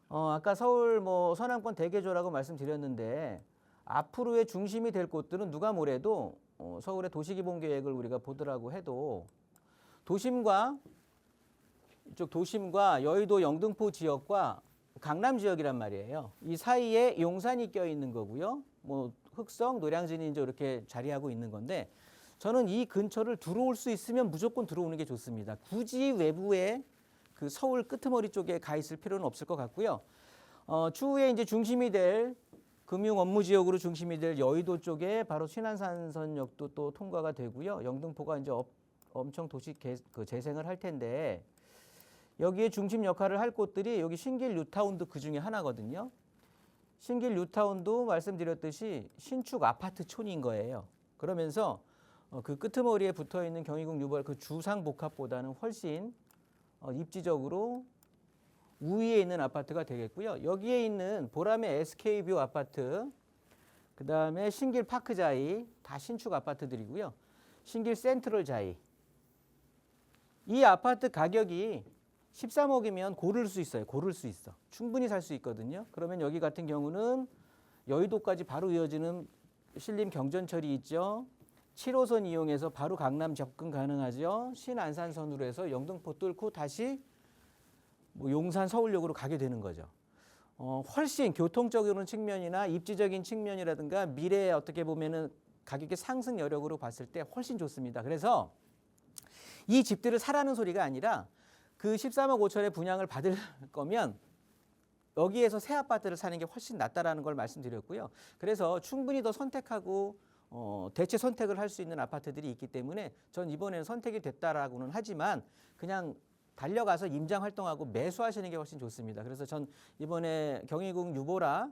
B: 아까 서울 뭐 서남권 대개조라고 말씀드렸는데 앞으로의 중심이 될 곳들은 누가 뭐래도 서울의 도시기본계획을 우리가 보더라고 해도 도심과 이쪽 도심과 여의도 영등포 지역과 강남 지역이란 말이에요. 이 사이에 용산이 껴 있는 거고요. 뭐 흑성, 노량진이 이제 이렇게 자리하고 있는 건데 저는 이 근처를 들어올 수 있으면 무조건 들어오는 게 좋습니다. 굳이 외부에 그 서울 끄트머리 쪽에 가 있을 필요는 없을 것 같고요. 추후에 이제 중심이 될 금융 업무 지역으로 중심이 될 여의도 쪽에 바로 신안산선역도 또 통과가 되고요. 영등포가 이제 엄청 도시 재생을 할 텐데 여기에 중심 역할을 할 곳들이 여기 신길 뉴타운도 그 중에 하나거든요. 신길 뉴타운도 말씀드렸듯이 신축 아파트촌인 거예요. 그러면서 그 끄트머리에 붙어 있는 경희궁 유볼 그 주상복합보다는 훨씬 입지적으로 우위에 있는 아파트가 되겠고요. 여기에 있는 보람의 SK뷰 아파트, 그 다음에 신길 파크자이 다 신축 아파트들이고요. 신길 센트럴자이. 이 아파트 가격이 13억이면 고를 수 있어요. 고를 수 있어. 충분히 살 수 있거든요. 그러면 여기 같은 경우는 여의도까지 바로 이어지는 신림 경전철이 있죠. 7호선 이용해서 바로 강남 접근 가능하죠. 신안산선으로 해서 영등포 뚫고 다시 뭐 용산 서울역으로 가게 되는 거죠. 훨씬 교통적인 측면이나 입지적인 측면이라든가 미래에 어떻게 보면은 가격의 상승 여력으로 봤을 때 훨씬 좋습니다. 그래서 이 집들을 사라는 소리가 아니라 그 13억 5천에 분양을 받을 거면 여기에서 새 아파트를 사는 게 훨씬 낫다라는 걸 말씀드렸고요. 그래서 충분히 더 선택하고 대체 선택을 할 수 있는 아파트들이 있기 때문에 전 이번에는 선택이 됐다라고는 하지만 그냥 달려가서 임장 활동하고 매수하시는 게 훨씬 좋습니다. 그래서 전 이번에 경희궁 유보라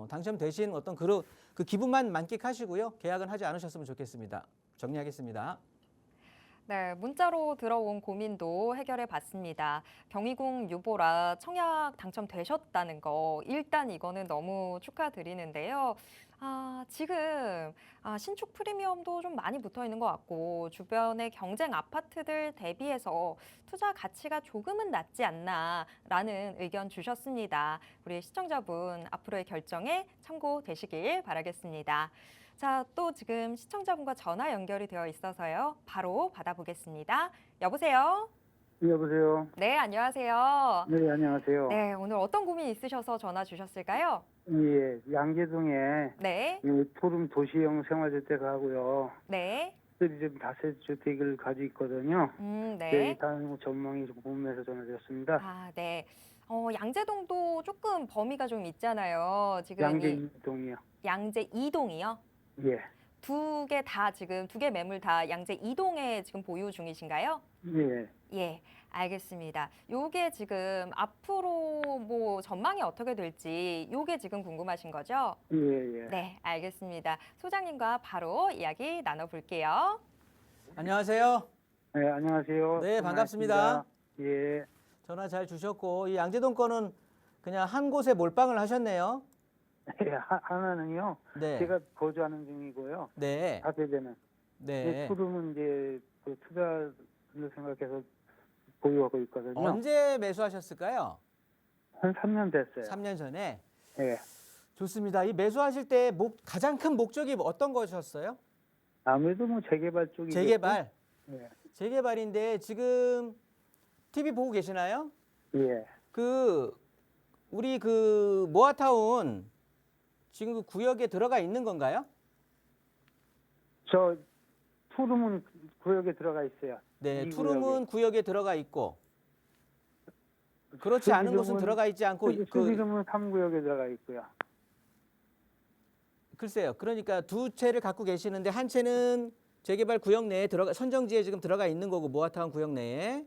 B: 당첨되신 어떤 그 기분만 만끽하시고요. 계약은 하지 않으셨으면 좋겠습니다. 정리하겠습니다.
A: 네, 문자로 들어온 고민도 해결해 봤습니다. 경희궁 유보라 청약 당첨되셨다는 거 일단 이거는 너무 축하드리는데요. 지금 신축 프리미엄도 좀 많이 붙어 있는 것 같고 주변의 경쟁 아파트들 대비해서 투자 가치가 조금은 낮지 않나라는 의견 주셨습니다. 우리 시청자분 앞으로의 결정에 참고되시길 바라겠습니다. 자, 또 지금 시청자분과 전화 연결이 되어 있어서요. 바로 받아보겠습니다. 여보세요?
E: 여보세요.
A: 네, 안녕하세요.
E: 네, 안녕하세요.
A: 네, 오늘 어떤 고민 있으셔서 전화 주셨을까요?
E: 예, 양재동에
A: 네,
E: 이 토룸 도시형 생활주택하고요.
A: 네,
E: 좀 다세주택을 가지고 있거든요.
A: 네.
E: 네, 다른 전망이 좀 궁금해서 전화드렸습니다.
A: 네. 양재동도 조금 범위가 좀 있잖아요. 지금
E: 양재동이요.
A: 양재 2동이요?
E: 예,
A: 두 개 다 지금 두 개 매물 다 양재 2동에 지금 보유 중이신가요?
E: 예.
A: 예, 알겠습니다. 요게 지금 앞으로 뭐 전망이 어떻게 될지 요게 지금 궁금하신 거죠?
E: 예, 예.
A: 네, 알겠습니다. 소장님과 바로 이야기 나눠볼게요.
B: 안녕하세요.
E: 네, 안녕하세요.
B: 네, 반갑습니다.
E: 예,
B: 전화 잘 주셨고 이 양재동 거는 그냥 한 곳에 몰빵을 하셨네요.
E: 하나는요.
B: 네.
E: 제가 거주하는 중이고요.
B: 네.
E: 다세대는.
B: 네.
E: 토룸은 이제 그 투자를 생각해서 보유하고 있거든요.
B: 언제 매수하셨을까요?
E: 한 3년 됐어요.
B: 3년 전에.
E: 예.
B: 좋습니다. 이 매수하실 때 가장 큰 목적이 어떤 거셨어요?
E: 아무래도 뭐 재개발 쪽이
B: 재개발.
E: 예.
B: 재개발인데 지금 TV 보고 계시나요?
E: 예.
B: 우리 모아타운 지금 그 구역에 들어가 있는 건가요?
E: 저 투룸은 구역에 들어가 있어요.
B: 네,
E: 이
B: 투룸은 구역에 들어가 있고 그렇지 않은 곳은 들어가 있지 않고
E: 수비룸은 3구역에 들어가 있고요.
B: 글쎄요. 그러니까 두 채를 갖고 계시는데 한 채는 재개발 구역 내에 선정지에 지금 들어가 있는 거고 모아타운 구역 내에.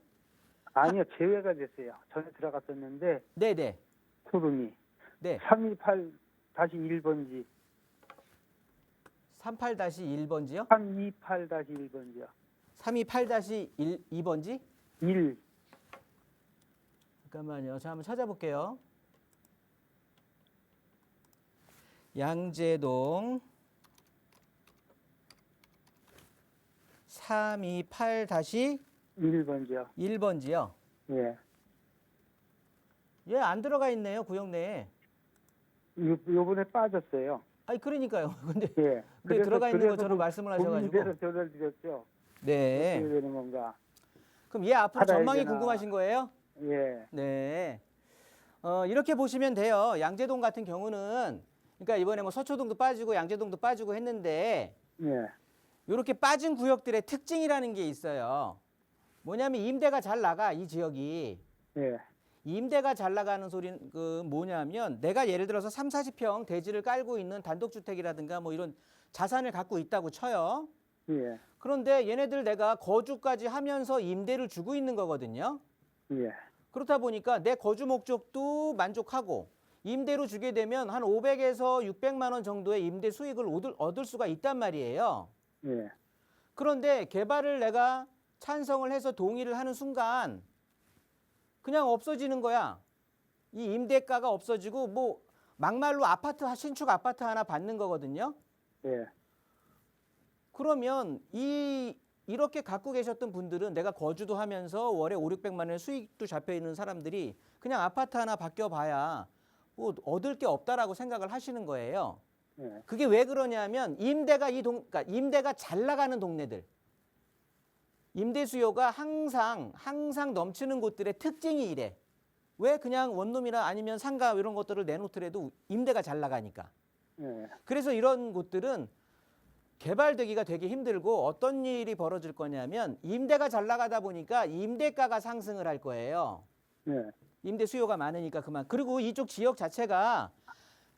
E: 아니요, 제외가 됐어요. 전에 들어갔었는데
B: 네네.
E: 투룸이
B: 네.
E: 328-1번지.
B: 38-1번지요?
E: 328-1번지요.
B: 328-2번지?
E: 1.
B: 잠깐만요. 저 한번 찾아볼게요. 양재동 328-1번지요.
E: 1번지요. 예.
B: 예, 안 들어가 있네요, 구역 내에.
E: 요번에 빠졌어요.
B: 아니, 그러니까요. 근데
E: 예.
B: 왜
E: 그래서-
B: 들어가 있는
E: 그래서
B: 것처럼 말씀을 하셔가지고.
E: 고민돼서 전화를 드렸죠. 어떻게
B: 네.
E: 되는 건가?
B: 그럼 얘 앞으로
E: 받아야
B: 전망이
E: 되나.
B: 궁금하신 거예요?
E: 예.
B: 네. 이렇게 보시면 돼요. 양재동 같은 경우는, 그러니까 이번에 뭐 서초동도 빠지고 양재동도 빠지고 했는데,
E: 예.
B: 이렇게 빠진 구역들의 특징이라는 게 있어요. 뭐냐면 임대가 잘 나가, 이 지역이.
E: 예.
B: 임대가 잘 나가는 소리는 뭐냐면 내가 예를 들어서 3, 40평 대지를 깔고 있는 단독주택이라든가 뭐 이런 자산을 갖고 있다고 쳐요.
E: 예.
B: 그런데 얘네들 내가 거주까지 하면서 임대를 주고 있는 거거든요.
E: 예.
B: 그렇다 보니까 내 거주 목적도 만족하고 임대로 주게 되면 한 500에서 600만 원 정도의 임대 수익을 얻을 수가 있단 말이에요.
E: 예.
B: 그런데 개발을 내가 찬성을 해서 동의를 하는 순간 그냥 없어지는 거야. 이 임대가가 없어지고 뭐 막말로 신축 아파트 하나 받는 거거든요.
E: 예.
B: 그러면 이렇게 갖고 계셨던 분들은 내가 거주도 하면서 월에 5, 600만 원의 수익도 잡혀 있는 사람들이 그냥 아파트 하나 바뀌어 봐야 뭐 얻을 게 없다라고 생각을 하시는 거예요.
E: 예.
B: 그게 왜 그러냐면 그러니까 임대가 잘 나가는 동네들. 임대 수요가 항상 넘치는 곳들의 특징이 이래. 왜? 그냥 원룸이나 아니면 상가 이런 것들을 내놓더라도 임대가 잘 나가니까.
E: 예.
B: 그래서 이런 곳들은 개발되기가 되게 힘들고 어떤 일이 벌어질 거냐면 임대가 잘 나가다 보니까 임대가가 상승을 할 거예요.
E: 예.
B: 임대 수요가 많으니까 그만. 그리고 이쪽 지역 자체가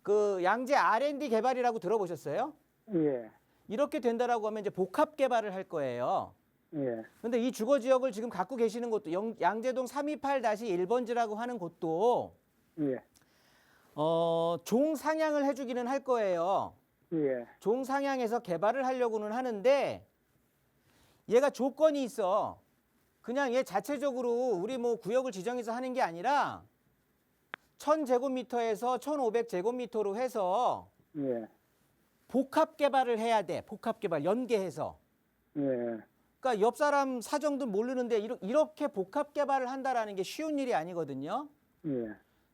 B: 그 양재 R&D 개발이라고 들어보셨어요?
E: 예.
B: 이렇게 된다라고 하면 이제 복합 개발을 할 거예요.
E: 예.
B: 근데 이 주거 지역을 지금 갖고 계시는 곳도 양재동 328-1번지라고 하는 곳도
E: 예.
B: 종상향을 해주기는 할 거예요.
E: 예.
B: 종상향해서 개발을 하려고는 하는데 얘가 조건이 있어. 그냥 얘 자체적으로 우리 뭐 구역을 지정해서 하는 게 아니라 1000제곱미터에서 1500제곱미터로 해서
E: 예.
B: 복합 개발을 해야 돼. 복합 개발 연계해서.
E: 예.
B: 그러니까 옆 사람 사정도 모르는데 이렇게 복합 개발을 한다라는 게 쉬운 일이 아니거든요.
E: 예.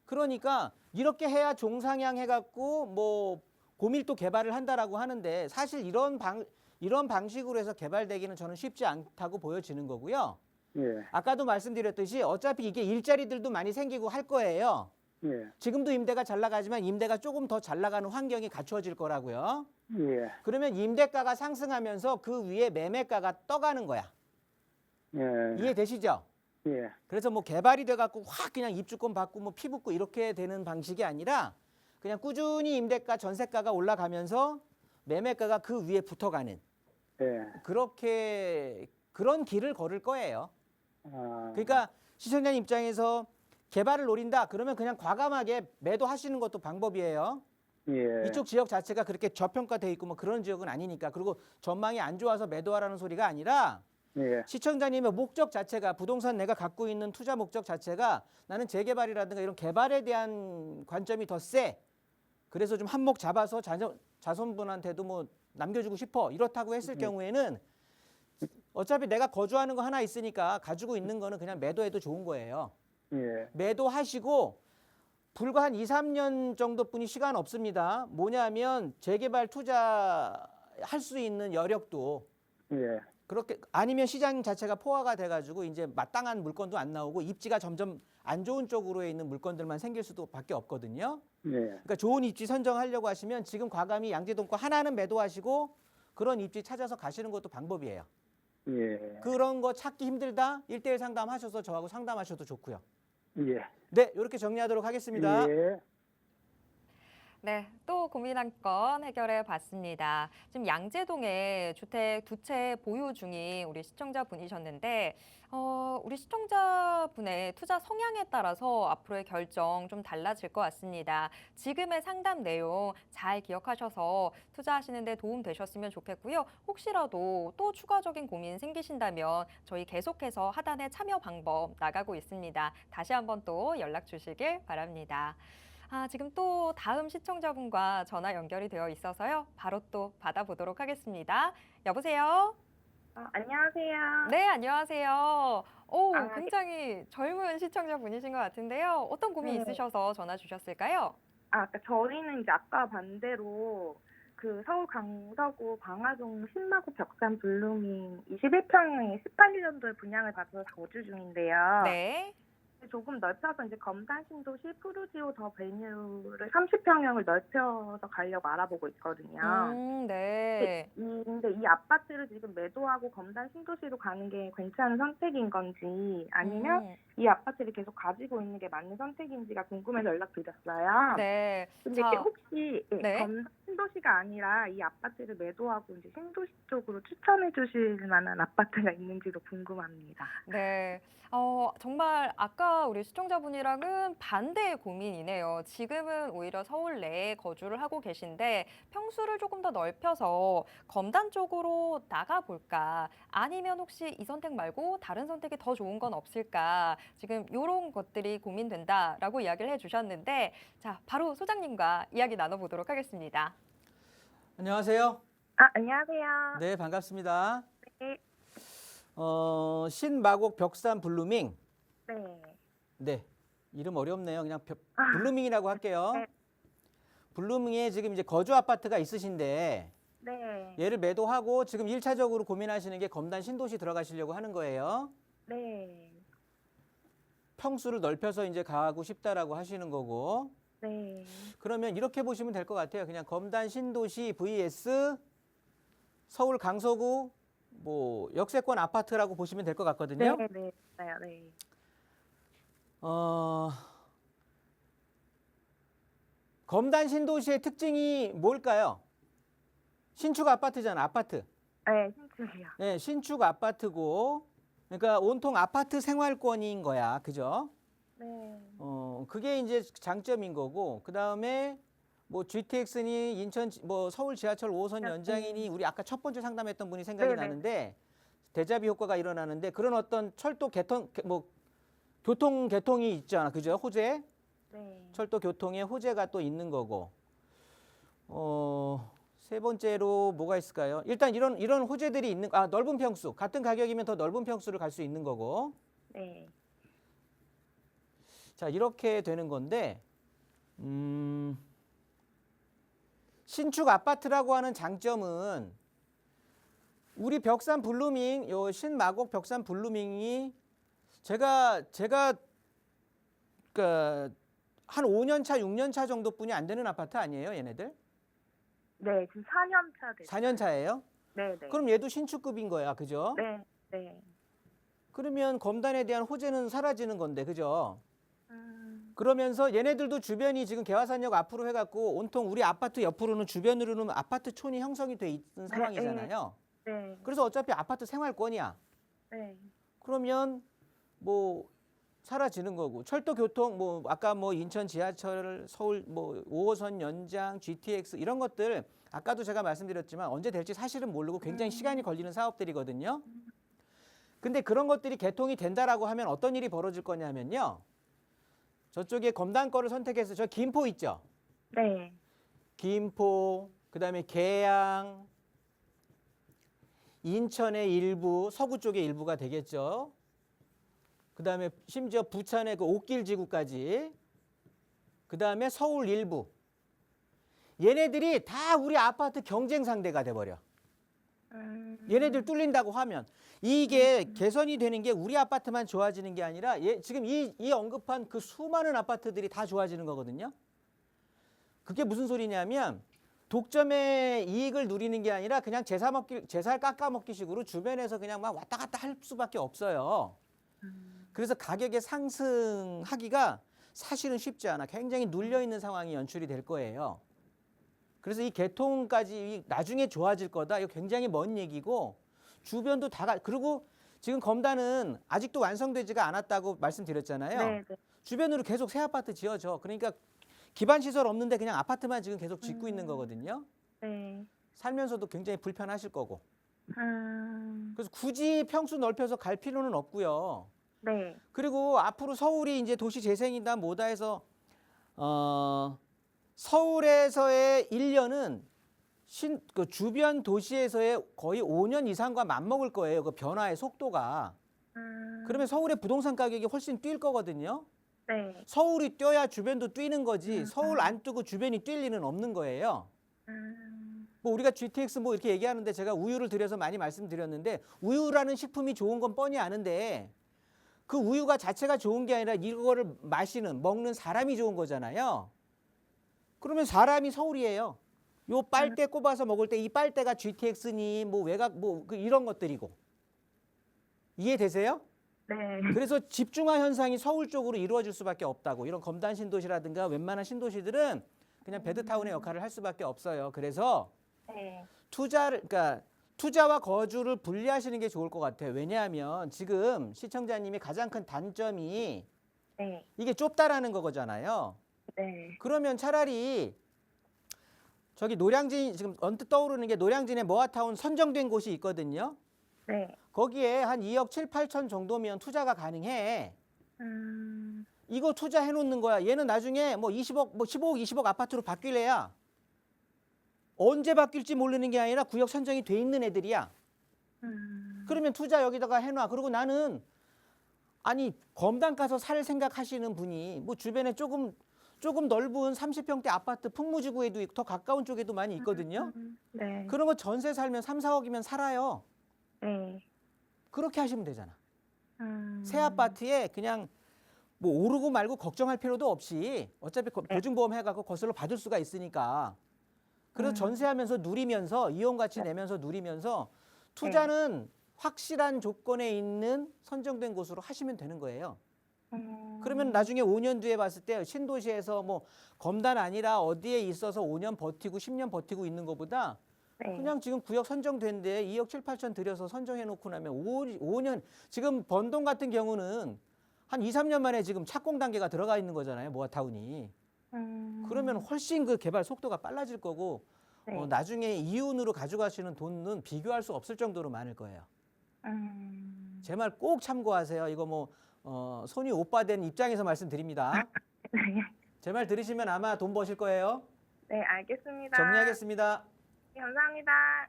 B: 그러니까 이렇게 해야 종상향 해갖고 뭐 고밀도 개발을 한다라고 하는데 사실 이런 방식으로 해서 개발되기는 저는 쉽지 않다고 보여지는 거고요.
E: 예.
B: 아까도 말씀드렸듯이 어차피 이게 일자리들도 많이 생기고 할 거예요.
E: 예.
B: 지금도 임대가 잘 나가지만 임대가 조금 더 잘 나가는 환경이 갖추어질 거라고요.
E: 예.
B: 그러면 임대가가 상승하면서 그 위에 매매가가 떠가는 거야.
E: 예.
B: 이해되시죠?
E: 예.
B: 그래서 뭐 개발이 돼갖고 확 그냥 입주권 받고 뭐 피 붙고 이렇게 되는 방식이 아니라 그냥 꾸준히 임대가 전세가가 올라가면서 매매가가 그 위에 붙어가는
E: 예.
B: 그런 길을 걸을 거예요.
E: 아.
B: 그러니까 시청자님 입장에서 개발을 노린다 그러면 그냥 과감하게 매도하시는 것도 방법이에요.
E: 예.
B: 이쪽 지역 자체가 그렇게 저평가돼 있고 뭐 그런 지역은 아니니까. 그리고 전망이 안 좋아서 매도하라는 소리가 아니라
E: 예.
B: 시청자님의 목적 자체가 부동산 내가 갖고 있는 투자 목적 자체가 나는 재개발이라든가 이런 개발에 대한 관점이 더 세. 그래서 좀 한몫 잡아서 자손분한테도 뭐 남겨주고 싶어. 이렇다고 했을 경우에는 어차피 내가 거주하는 거 하나 있으니까 가지고 있는 거는 그냥 매도해도 좋은 거예요.
E: 예.
B: 매도하시고 불과 한 2, 3년 정도뿐이 시간 없습니다. 뭐냐면 재개발 투자할 수 있는 여력도
E: 예.
B: 그렇게 아니면 시장 자체가 포화가 돼가지고 이제 마땅한 물건도 안 나오고 입지가 점점 안 좋은 쪽으로 있는 물건들만 생길 수도밖에 없거든요.
E: 예.
B: 그러니까 좋은 입지 선정하려고 하시면 지금 과감히 양재동 거 하나는 매도하시고 그런 입지 찾아서 가시는 것도 방법이에요.
E: 예.
B: 그런 거 찾기 힘들다? 1대1 상담하셔서 저하고 상담하셔도 좋고요.
E: 예.
B: 네, 이렇게 정리하도록 하겠습니다.
E: 예.
A: 네, 또 고민한 건 해결해 봤습니다. 지금 양재동에 주택 두 채 보유 중인 우리 시청자분이셨는데, 우리 시청자분의 투자 성향에 따라서 앞으로의 결정 좀 달라질 것 같습니다. 지금의 상담 내용 잘 기억하셔서 투자하시는 데 도움 되셨으면 좋겠고요. 혹시라도 또 추가적인 고민 생기신다면 저희 계속해서 하단에 참여 방법 나가고 있습니다. 다시 한번 또 연락 주시길 바랍니다. 지금 또 다음 시청자분과 전화 연결이 되어 있어서요. 바로 또 받아보도록 하겠습니다. 여보세요?
F: 안녕하세요.
A: 네, 안녕하세요. 오,
F: 아,
A: 굉장히 젊은 시청자분이신 것 같은데요. 어떤 고민
F: 네.
A: 있으셔서 전화 주셨을까요?
F: 그러니까 저희는 이제 아까 반대로 그 서울 강서구 방화동 신마구 벽산 블루밍 21평의 18년도에 분양을 받아서 거주 중인데요.
A: 네.
F: 조금 넓혀서 이제 검단 신도시 푸르지오 더 베뉴를 30평형을 넓혀서 가려고 알아보고 있거든요.
A: 네.
F: 근데 이 아파트를 지금 매도하고 검단 신도시로 가는 게 괜찮은 선택인 건지 아니면
A: 음,
F: 이 아파트를 계속 가지고 있는 게 맞는 선택인지가 궁금해서 연락드렸어요.
A: 네.
F: 근데
A: 자,
F: 혹시
A: 네.
F: 검단 신도시가 아니라 이 아파트를 매도하고 이제 신도시 쪽으로 추천해 주실 만한 아파트가 있는지도 궁금합니다.
A: 네. 정말 아까 우리 시청자분이랑은 반대의 고민이네요. 지금은 오히려 서울 내에 거주를 하고 계신데 평수를 조금 더 넓혀서 검단 쪽으로 나가볼까? 아니면 혹시 이 선택 말고 다른 선택이 더 좋은 건 없을까? 지금 이런 것들이 고민된다라고 이야기를 해주셨는데 자, 바로 소장님과 이야기 나눠보도록 하겠습니다.
B: 안녕하세요.
F: 안녕하세요.
B: 네, 반갑습니다.
F: 네.
B: 신마곡 벽산 블루밍.
F: 네.
B: 네, 이름 어렵네요. 그냥 블루밍이라고 할게요.
F: 네.
B: 블루밍에 지금 이제 거주 아파트가 있으신데
F: 네.
B: 얘를 매도하고 지금 1차적으로 고민하시는 게 검단 신도시 들어가시려고 하는 거예요.
F: 네.
B: 평수를 넓혀서 이제 가고 싶다라고 하시는 거고.
F: 네.
B: 그러면 이렇게 보시면 될 것 같아요. 그냥 검단 신도시 vs 서울 강서구 뭐 역세권 아파트라고 보시면 될 것 같거든요.
F: 네. 네. 맞아요. 네.
B: 검단 신도시의 특징이 뭘까요? 신축 아파트잖아, 아파트.
F: 네. 신축이요.
B: 네, 신축 아파트고, 그러니까 온통 아파트 생활권인 거야, 그죠?
F: 네.
B: 그게 이제 장점인 거고, 그 다음에 뭐 GTX니 인천, 뭐 서울 지하철 5호선 연장이니 우리 아까 첫 번째 상담했던 분이 생각이
F: 네네.
B: 나는데 대자비 효과가 일어나는데 그런 어떤 철도 뭐 교통이 있잖아, 그죠? 호재,
F: 네.
B: 철도 교통에 호재가 또 있는 거고. 세 번째로 뭐가 있을까요? 일단 이런 호재들이 있는, 넓은 평수. 같은 가격이면 더 넓은 평수를 갈 수 있는 거고.
F: 네.
B: 자, 이렇게 되는 건데, 신축 아파트라고 하는 장점은 우리 벽산 블루밍, 요 신마곡 벽산 블루밍이 제가 그러니까 한 5년 차, 6년 차 정도뿐이 안 되는 아파트 아니에요, 얘네들?
F: 네. 지금 4년 차 됐어요.
B: 4년 차예요?
F: 네. 네.
B: 그럼 얘도 신축급인 거야, 그죠?
F: 네. 네.
B: 그러면 검단에 대한 호재는 사라지는 건데, 그죠?
F: 음,
B: 그러면서 얘네들도 주변이 지금 개화산역 앞으로 해갖고 온통 우리 아파트 옆으로는 주변으로는 아파트촌이 형성이 돼 있는 상황이잖아요.
F: 네.
B: 그래서 어차피 아파트 생활권이야.
F: 네.
B: 그러면 뭐 사라지는 거고 철도 교통 뭐 아까 뭐 인천 지하철 서울 뭐 5호선 연장 GTX 이런 것들 아까도 제가 말씀드렸지만 언제 될지 사실은 모르고 굉장히 시간이 걸리는 사업들이거든요. 근데 그런 것들이 개통이 된다라고 하면 어떤 일이 벌어질 거냐면요. 저쪽에 검단 거를 선택해서 저 김포 있죠.
F: 네.
B: 김포 그다음에 계양 인천의 일부 서구 쪽의 일부가 되겠죠. 그다음에 심지어 부산의 그 옥길 지구까지 그다음에 서울 일부 얘네들이 다 우리 아파트 경쟁 상대가 돼버려. 얘네들 뚫린다고 하면 이게 개선이 되는 게 우리 아파트만 좋아지는 게 아니라 지금 이 언급한 그 수많은 아파트들이 다 좋아지는 거거든요. 그게 무슨 소리냐면 독점의 이익을 누리는 게 아니라 그냥 제살 깎아먹기 식으로 주변에서 그냥 막 왔다 갔다 할 수밖에 없어요. 그래서 가격의 상승하기가 사실은 쉽지 않아. 굉장히 눌려있는 상황이 연출이 될 거예요. 그래서 이 개통까지 나중에 좋아질 거다. 이거 굉장히 먼 얘기고 주변도 그리고 지금 검단은 아직도 완성되지가 않았다고 말씀드렸잖아요.
F: 네. 네.
B: 주변으로 계속 새 아파트 지어져. 그러니까 기반 시설 없는데 그냥 아파트만 지금 계속 짓고 있는 거거든요.
F: 네.
B: 살면서도 굉장히 불편하실 거고. 그래서 굳이 평수 넓혀서 갈 필요는 없고요.
F: 네.
B: 그리고 앞으로 서울이 이제 도시 재생이다 뭐다 해서 서울에서의 1년은 그 주변 도시에서의 거의 5년 이상과 맞먹을 거예요. 그 변화의 속도가. 그러면 서울의 부동산 가격이 훨씬 뛸 거거든요.
F: 네.
B: 서울이 뛰어야 주변도 뛰는 거지. 서울 안 뛰고 주변이 뛸 리는 없는 거예요. 뭐 우리가 GTX 뭐 이렇게 얘기하는데 제가 우유를 들여서 많이 말씀드렸는데 우유라는 식품이 좋은 건 뻔히 아는데 그 우유가 자체가 좋은 게 아니라 이거를 먹는 사람이 좋은 거잖아요. 그러면 사람이 서울이에요. 요 빨대 꼽아서 먹을 때 이 빨대가 GTX니 뭐 외곽 뭐 이런 것들이고. 이해되세요?
F: 네.
B: 그래서 집중화 현상이 서울 쪽으로 이루어질 수밖에 없다고. 이런 검단 신도시라든가 웬만한 신도시들은 그냥 베드타운의 역할을 할 수밖에 없어요. 그래서
F: 네.
B: 그러니까 투자와 거주를 분리하시는 게 좋을 것 같아요. 왜냐하면 지금 시청자님이 가장 큰 단점이
F: 네.
B: 이게 좁다라는 거잖아요.
F: 네.
B: 그러면 차라리 저기 노량진 지금 언뜻 떠오르는 게 노량진에 모아타운 선정된 곳이 있거든요.
F: 네.
B: 거기에 한 2억 7, 8천 정도면 투자가 가능해. 이거 투자해 놓는 거야. 얘는 나중에 뭐 20억, 뭐 15억, 20억 아파트로 바뀔래야. 언제 바뀔지 모르는 게 아니라 구역 선정이 돼 있는 애들이야. 그러면 투자 여기다가 해놔. 그리고 나는 아니 검단 가서 살 생각하시는 분이 뭐 주변에 조금 넓은 30평대 아파트 풍무지구에도 더 가까운 쪽에도 많이 있거든요.
F: 네.
B: 그런 거 전세 살면 3, 4억이면 살아요.
F: 네.
B: 그렇게 하시면 되잖아. 새 아파트에 그냥 뭐 오르고 말고 걱정할 필요도 없이 어차피 보증보험 해갖고 거슬러 받을 수가 있으니까. 그래서 전세하면서 누리면서 이용가치 내면서 누리면서 투자는 확실한 조건에 있는 선정된 곳으로 하시면 되는 거예요. 그러면 나중에 5년 뒤에 봤을 때 신도시에서 뭐 검단 아니라 어디에 있어서 5년 버티고 10년 버티고 있는 것보다
F: 네.
B: 그냥 지금 구역 선정된데 2억 7, 8천 들여서 선정해 놓고 나면 5년 지금 번동 같은 경우는 한 2, 3년 만에 지금 착공 단계가 들어가 있는 거잖아요. 모아타운이. 그러면 훨씬 그 개발 속도가 빨라질 거고
F: 네.
B: 나중에 이윤으로 가져가시는 돈은 비교할 수 없을 정도로 많을 거예요. 제 말 꼭 참고하세요. 이거 뭐 손이 오빠 된 입장에서 말씀드립니다.
F: 네.
B: 제 말 들으시면 아마 돈 버실 거예요.
F: 네, 알겠습니다.
B: 정리하겠습니다.
F: 네, 감사합니다.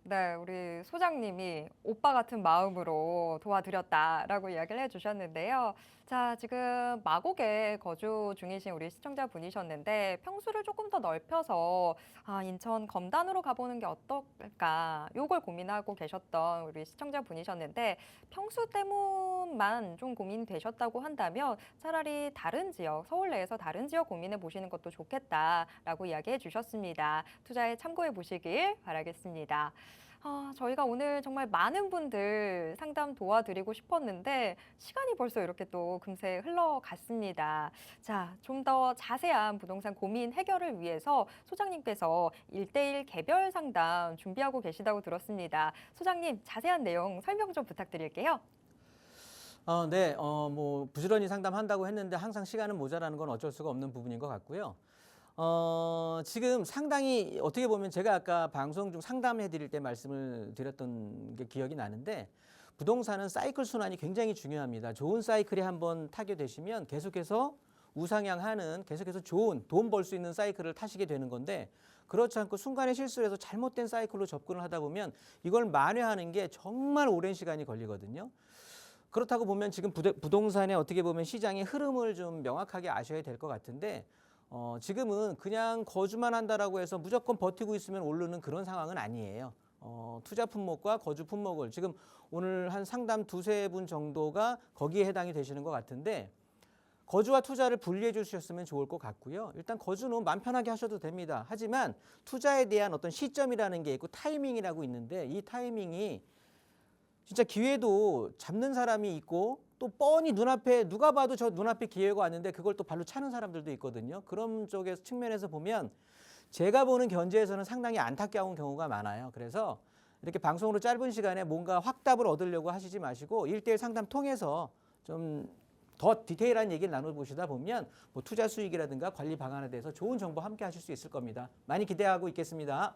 A: 네, 우리 소장님이 오빠 같은 마음으로 도와드렸다라고 이야기를 해주셨는데요. 자, 지금 마곡에 거주 중이신 우리 시청자분이셨는데 평수를 조금 더 넓혀서 인천 검단으로 가보는 게 어떨까 요걸 고민하고 계셨던 우리 시청자분이셨는데 평수 때문만 좀 고민되셨다고 한다면 차라리 다른 지역, 서울 내에서 다른 지역 고민해 보시는 것도 좋겠다라고 이야기해 주셨습니다. 투자에 참고해 보시길 바라겠습니다. 저희가 오늘 정말 많은 분들 상담 도와드리고 싶었는데 시간이 벌써 이렇게 또 금세 흘러갔습니다. 자, 좀 더 자세한 부동산 고민 해결을 위해서 소장님께서 1대1 개별 상담 준비하고 계시다고 들었습니다. 소장님, 자세한 내용 설명 좀 부탁드릴게요.
B: 네, 뭐 부지런히 상담한다고 했는데 항상 시간은 모자라는 건 어쩔 수가 없는 부분인 것 같고요. 지금 상당히 어떻게 보면 제가 아까 방송 중 상담해 드릴 때 말씀을 드렸던 게 기억이 나는데 부동산은 사이클 순환이 굉장히 중요합니다. 좋은 사이클에 한번 타게 되시면 계속해서 우상향하는 계속해서 좋은 돈 벌 수 있는 사이클을 타시게 되는 건데 그렇지 않고 순간에 실수를 해서 잘못된 사이클로 접근을 하다 보면 이걸 만회하는 게 정말 오랜 시간이 걸리거든요. 그렇다고 보면 지금 부동산의 어떻게 보면 시장의 흐름을 좀 명확하게 아셔야 될 것 같은데 지금은 그냥 거주만 한다라고 해서 무조건 버티고 있으면 오르는 그런 상황은 아니에요. 투자 품목과 거주 품목을 지금 오늘 한 상담 두세 분 정도가 거기에 해당이 되시는 것 같은데 거주와 투자를 분리해 주셨으면 좋을 것 같고요. 일단 거주는 마음 편하게 하셔도 됩니다. 하지만 투자에 대한 어떤 시점이라는 게 있고 타이밍이라고 있는데 이 타이밍이 진짜 기회도 잡는 사람이 있고 또 뻔히 눈앞에 누가 봐도 저 눈앞에 기회가 왔는데 그걸 또 발로 차는 사람들도 있거든요. 그런 쪽에서 측면에서 보면 제가 보는 견제에서는 상당히 안타까운 경우가 많아요. 그래서 이렇게 방송으로 짧은 시간에 뭔가 확답을 얻으려고 하시지 마시고 1대1 상담 통해서 좀 더 디테일한 얘기를 나눠보시다 보면 뭐 투자 수익이라든가 관리 방안에 대해서 좋은 정보 함께 하실 수 있을 겁니다. 많이 기대하고 있겠습니다.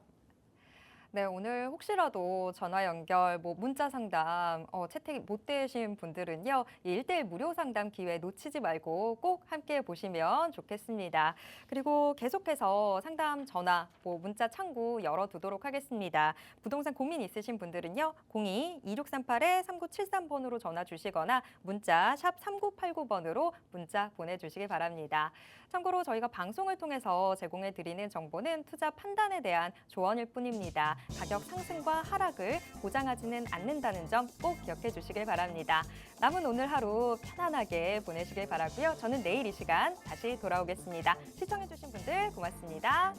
A: 네, 오늘 혹시라도 전화 연결, 문자 상담 채택이 못 되신 분들은요, 이 1대1 무료 상담 기회 놓치지 말고 꼭 함께 보시면 좋겠습니다. 그리고 계속해서 상담 전화, 문자 창구 열어두도록 하겠습니다. 부동산 고민 있으신 분들은요, 02-2638-3973번으로 전화 주시거나 문자 샵 3989번으로 문자 보내주시기 바랍니다. 참고로 저희가 방송을 통해서 제공해 드리는 정보는 투자 판단에 대한 조언일 뿐입니다. 가격 상승과 하락을 보장하지는 않는다는 점 꼭 기억해 주시길 바랍니다. 남은 오늘 하루 편안하게 보내시길 바라고요. 저는 내일 이 시간 다시 돌아오겠습니다. 시청해 주신 분들 고맙습니다.